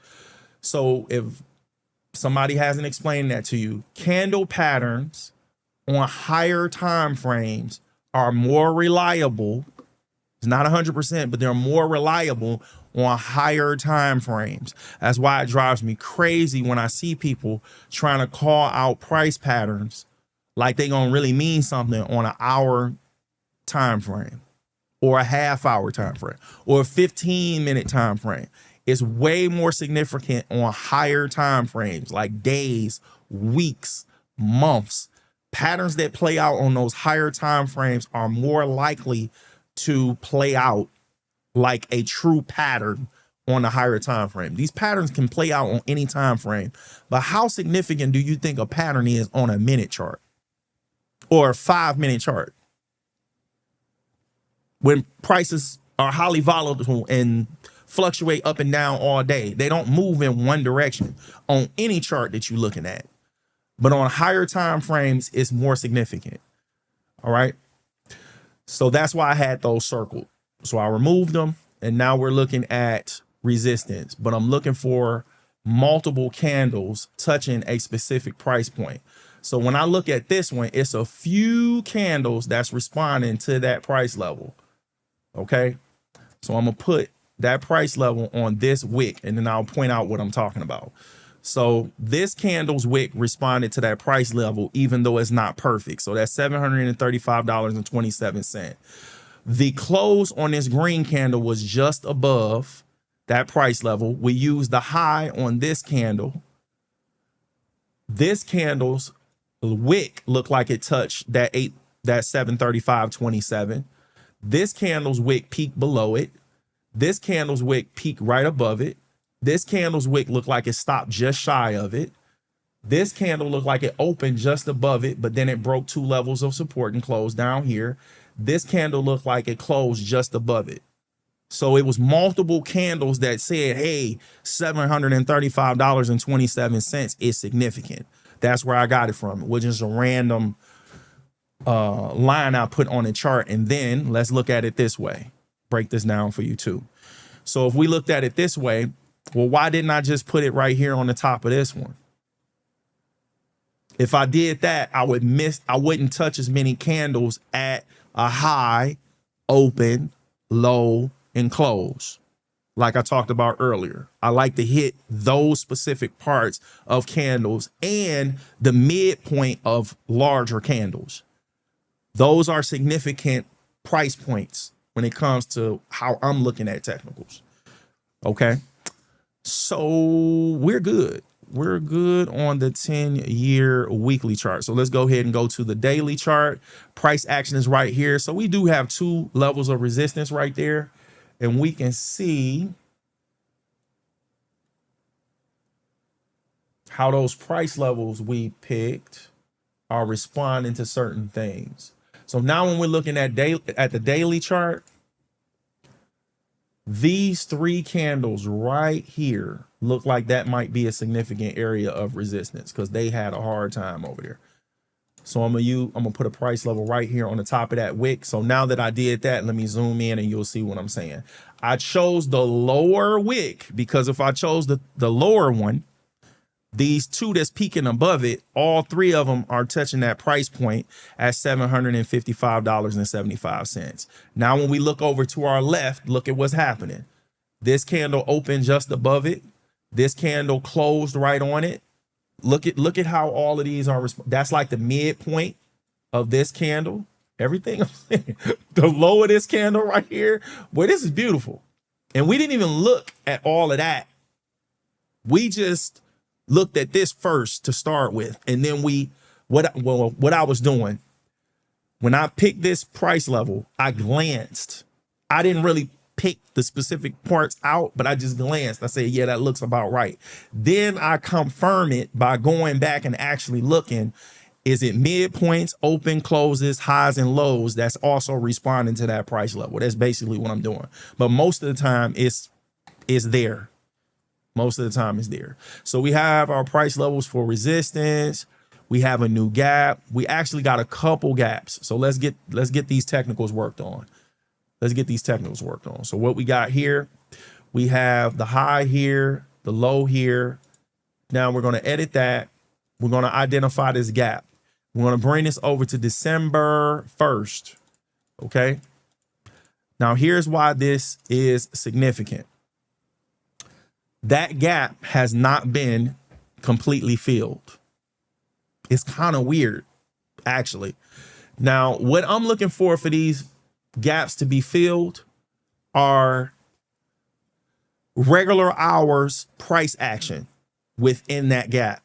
So if somebody hasn't explained that to you, candle patterns on higher time frames are more reliable. It's not 100%, but they're more reliable on higher time frames. That's why it drives me crazy when I see people trying to call out price patterns like they gonna really mean something on an hour time frame, or a half-hour time frame, or a 15-minute time frame. It's way more significant on higher time frames, like days, weeks, months. Patterns that play out on those higher time frames are more likely to play out like a true pattern on a higher time frame. These patterns can play out on any time frame, but how significant do you think a pattern is on a minute chart or a 5-minute chart? When prices are highly volatile and fluctuate up and down all day, they don't move in one direction on any chart that you're looking at. But on higher time frames, it's more significant. All right. So that's why I had those circled. So I removed them, and now we're looking at resistance, but I'm looking for multiple candles touching a specific price point. So when I look at this one, it's a few candles that's responding to that price level. Okay. So I'm going to put that price level on this wick, and then I'll point out what I'm talking about. So this candle's wick responded to that price level, even though it's not perfect. So that's $735.27. The close on this green candle was just above that price level. We used the high on this candle. This candle's wick looked like it touched that 735.27. This candle's wick peaked below it. This candle's wick peaked right above it. This candle's wick looked like it stopped just shy of it. This candle looked like it opened just above it, but then it broke 2 levels of support and closed down here. This candle looked like it closed just above it. So it was multiple candles that said, hey, $735.27 is significant. That's where I got it from, which is a random line I put on a chart. And then let's look at it this way. Break this down for you too. So if we looked at it this way, well, why didn't I just put it right here on the top of this one? If I did that, I wouldn't touch as many candles at a high, open, low, and close. Like I talked about earlier, I like to hit those specific parts of candles and the midpoint of larger candles. Those are significant price points when it comes to how I'm looking at technicals. Okay. So we're good. We're good on the 10-year weekly chart. So let's go ahead and go to the daily chart. Price action is right here. So we do have 2 levels of resistance right there. And we can see how those price levels we picked are responding to certain things. So now when we're looking at the daily chart, these 3 candles right here look like that might be a significant area of resistance because they had a hard time over there. So I'm gonna put a price level right here on the top of that wick. So now that I did that, let me zoom in and you'll see what I'm saying. I chose the lower wick because if I chose the lower one, these 2 that's peaking above it, all 3 of them are touching that price point at $755.75. Now, when we look over to our left, look at what's happening. This candle opened just above it. This candle closed right on it. Look at how all of these are. That's like the midpoint of this candle. Everything, the low of this candle right here. Boy, this is beautiful. And we didn't even look at all of that. We just looked at this first to start with. And then what I was doing, when I picked this price level, I glanced. I didn't really pick the specific parts out, but I just glanced. I said, yeah, that looks about right. Then I confirm it by going back and actually looking. Is it midpoints, open, closes, highs, and lows that's also responding to that price level? That's basically what I'm doing. But most of the time it's there. Most of the time it's there. So we have our price levels for resistance. We have a new gap. We actually got a couple gaps. So let's get these technicals worked on. Let's get these technicals worked on. So what we got here, we have the high here, the low here. Now we're going to edit that. We're going to identify this gap. We're going to bring this over to December 1st. Okay. Now here's why this is significant. That gap has not been completely filled. It's kind of weird, actually. Now, what I'm looking for these gaps to be filled are regular hours price action within that gap.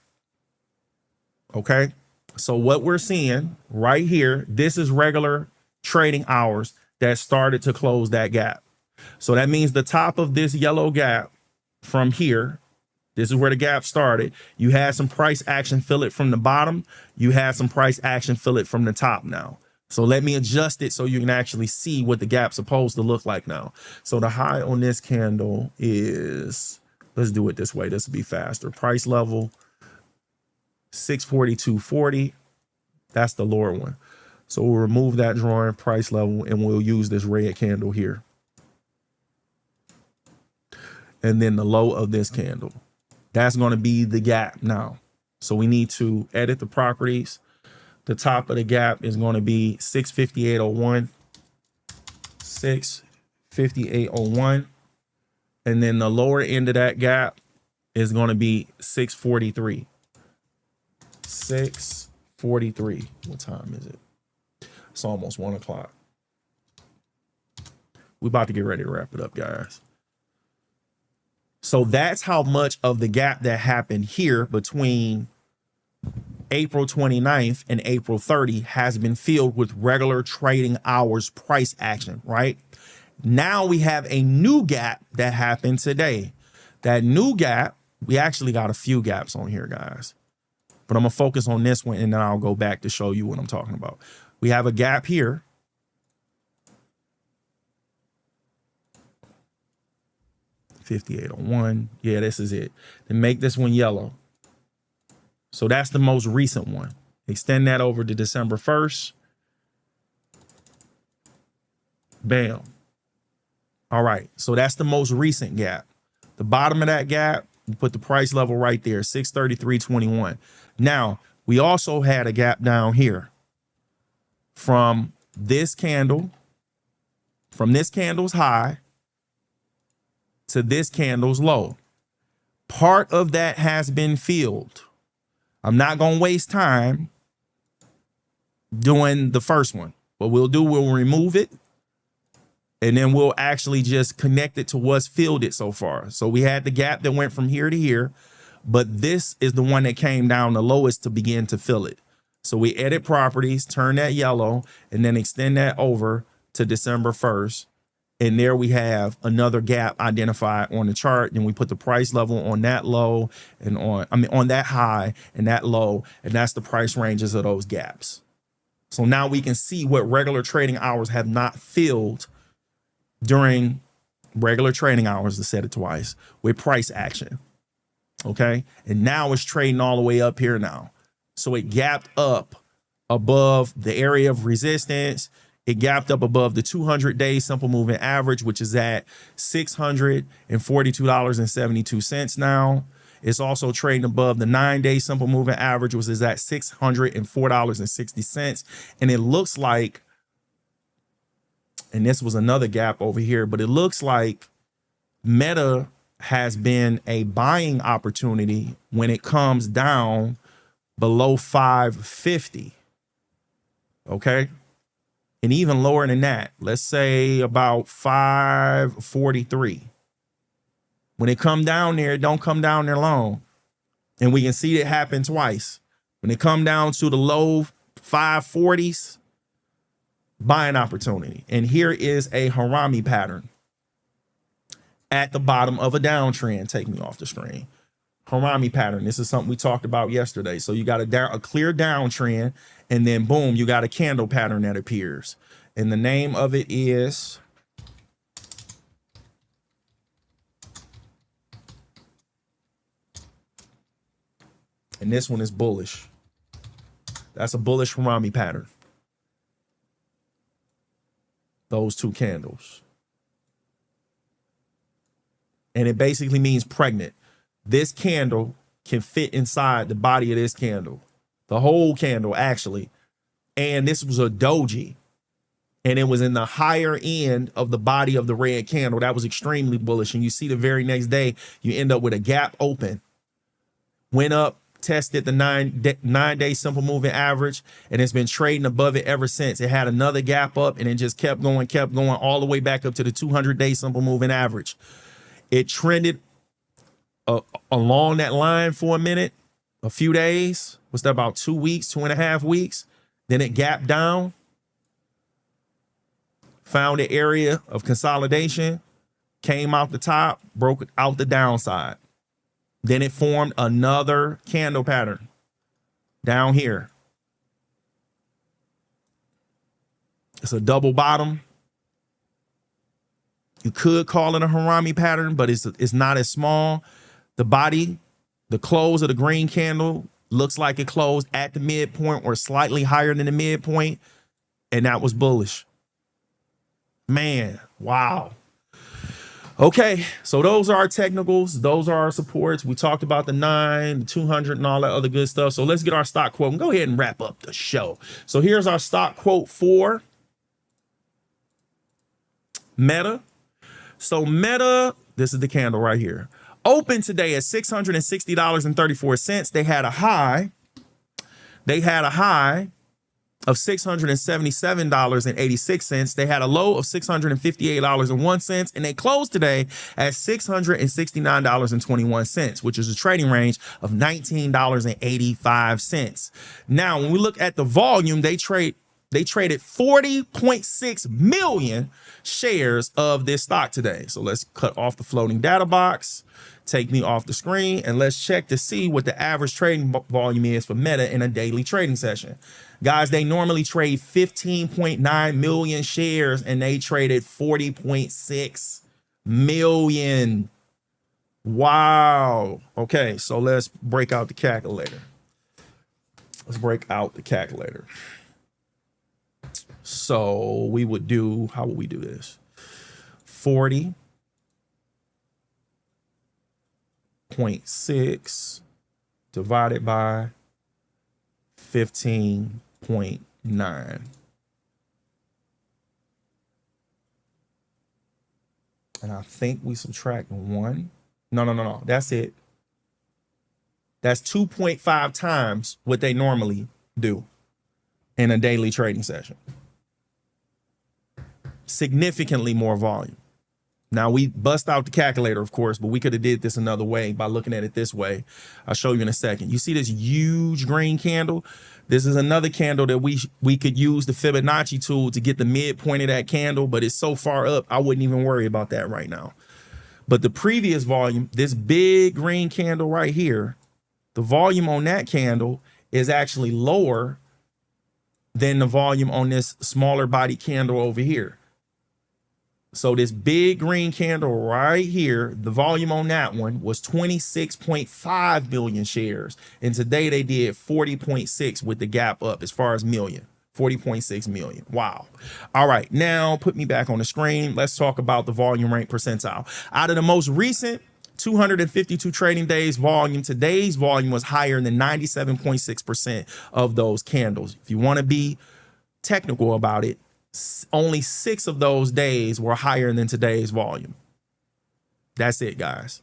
Okay. So what we're seeing right here, this is regular trading hours that started to close that gap. So that means the top of this yellow gap from here, this is where the gap started. You had some price action fill it from the bottom. You had some price action fill it from the top now. So let me adjust it so you can actually see what the gap's supposed to look like now. So the high on this candle is, let's do it this way. This will be faster. Price level 642.40. That's the lower one. So we'll remove that drawing price level and we'll use this red candle here. And then the low of this candle. That's going to be the gap now. So we need to edit the properties. The top of the gap is going to be 658.01. 658.01. And then the lower end of that gap is going to be 643. 643. What time is it? It's almost 1 o'clock. We're about to get ready to wrap it up, guys. So that's how much of the gap that happened here between April 29th and April 30 has been filled with regular trading hours price action, right? Now we have a new gap that happened today. That new gap, we actually got a few gaps on here, guys. But I'm going to focus on this one, and then I'll go back to show you what I'm talking about. We have a gap here. $58.01. Yeah, this is it. Then make this one yellow. So that's the most recent one. Extend that over to December 1st. Bam. All right. So that's the most recent gap. The bottom of that gap, you put the price level right there, 633.21. Now, we also had a gap down here from this candle, from this candle's high to this candle's low. Part of that has been filled. I'm not going to waste time doing the first one. What we'll do, we'll remove it, and then we'll actually just connect it to what's filled it so far. So we had the gap that went from here to here, but this is the one that came down the lowest to begin to fill it. So we edit properties, turn that yellow, and then extend that over to December 1st. And there we have another gap identified on the chart. And we put the price level on that low and on that high and that low. And that's the price ranges of those gaps. So now we can see what regular trading hours have not filled during regular trading hours, to set it twice, with price action. Okay. And now it's trading all the way up here now. So it gapped up above the area of resistance. It gapped up above the 200-day simple moving average, which is at $642.72 now. It's also trading above the 9-day simple moving average, which is at $604.60. And it looks like, and this was another gap over here, but it looks like Meta has been a buying opportunity when it comes down below 550. Okay. And even lower than that, let's say about 543. When it come down there, it don't come down there long. And we can see it happen twice. When it come down to the low 540s, buying opportunity. And here is a Harami pattern at the bottom of a downtrend. Take me off the screen. Harami pattern. This is something we talked about yesterday. So you got a clear downtrend, and then boom, you got a candle pattern that appears. And the name of it is and this one is bullish. That's a bullish Harami pattern. Those two candles. And it basically means pregnant. This candle can fit inside the body of this candle. The whole candle, actually. And this was a doji. And it was in the higher end of the body of the red candle. That was extremely bullish. And you see the very next day, you end up with a gap open. Went up, tested the 9-day simple moving average, and it's been trading above it ever since. It had another gap up, and it just kept going all the way back up to the 200-day simple moving average. It trended along that line for a minute, a few days. Was that about 2 weeks, 2.5 weeks? Then it gapped down, found an area of consolidation, came out the top, broke out the downside. Then it formed another candle pattern down here. It's a double bottom. You could call it a Harami pattern, but it's not as small. The body, the close of the green candle looks like it closed at the midpoint or slightly higher than the midpoint, and that was bullish. Man, wow. Okay, so those are our technicals. Those are our supports. We talked about the 9, the 200, and all that other good stuff. So let's get our stock quote and go ahead and wrap up the show. So here's our stock quote for Meta. So Meta This is the candle right here. Open today at $660.34. They had a high. They had a high of $677.86. They had a low of $658.01, and they closed today at $669.21, which is a trading range of $19.85. Now, when we look at the volume, they traded 40.6 million shares of this stock today. So let's cut off the floating data box, take me off the screen, and let's check to see what the average trading volume is for Meta in a daily trading session. Guys, they normally trade 15.9 million shares, and they traded 40.6 million. Wow. Okay, so let's break out the calculator. Let's break out the calculator. So we would do, how would we do this? 40.6 divided by 15.9. And I think we subtract 1. No. That's it. That's 2.5 times what they normally do in a daily trading session. Significantly more volume. Now, we bust out the calculator, of course, but we could have did this another way by looking at it this way. I'll show you in a second. You see this huge green candle? This is another candle that we could use the Fibonacci tool to get the midpoint of that candle, but it's so far up, I wouldn't even worry about that right now. But the previous volume, this big green candle right here, the volume on that candle is actually lower than the volume on this smaller body candle over here. So this big green candle right here, the volume on that one was 26.5 million shares. And today they did 40.6 with the gap up as far as million, 40.6 million. Wow. All right, now put me back on the screen. Let's talk about the volume rank percentile. Out of the most recent 252 trading days volume, today's volume was higher than 97.6% of those candles. If you want to be technical about it, only 6 of those days were higher than today's volume. That's it, guys.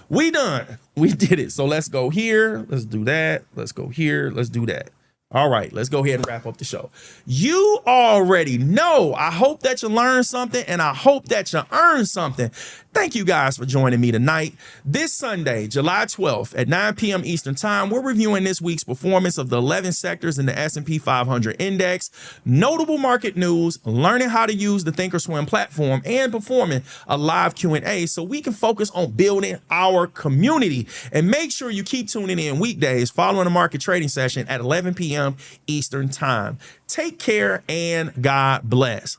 We done. We did it. So let's go here. Let's do that. Let's go here. Let's do that. All right, let's go ahead and wrap up the show. You already know. I hope that you learned something, and I hope that you earned something. Thank you guys for joining me tonight. This Sunday, July 12th at 9 p.m. Eastern Time, we're reviewing this week's performance of the 11 sectors in the S&P 500 Index, notable market news, learning how to use the Thinkorswim platform, and performing a live Q&A so we can focus on building our community. And make sure you keep tuning in weekdays following a market trading session at 11 p.m. Eastern Time. Take care and God bless.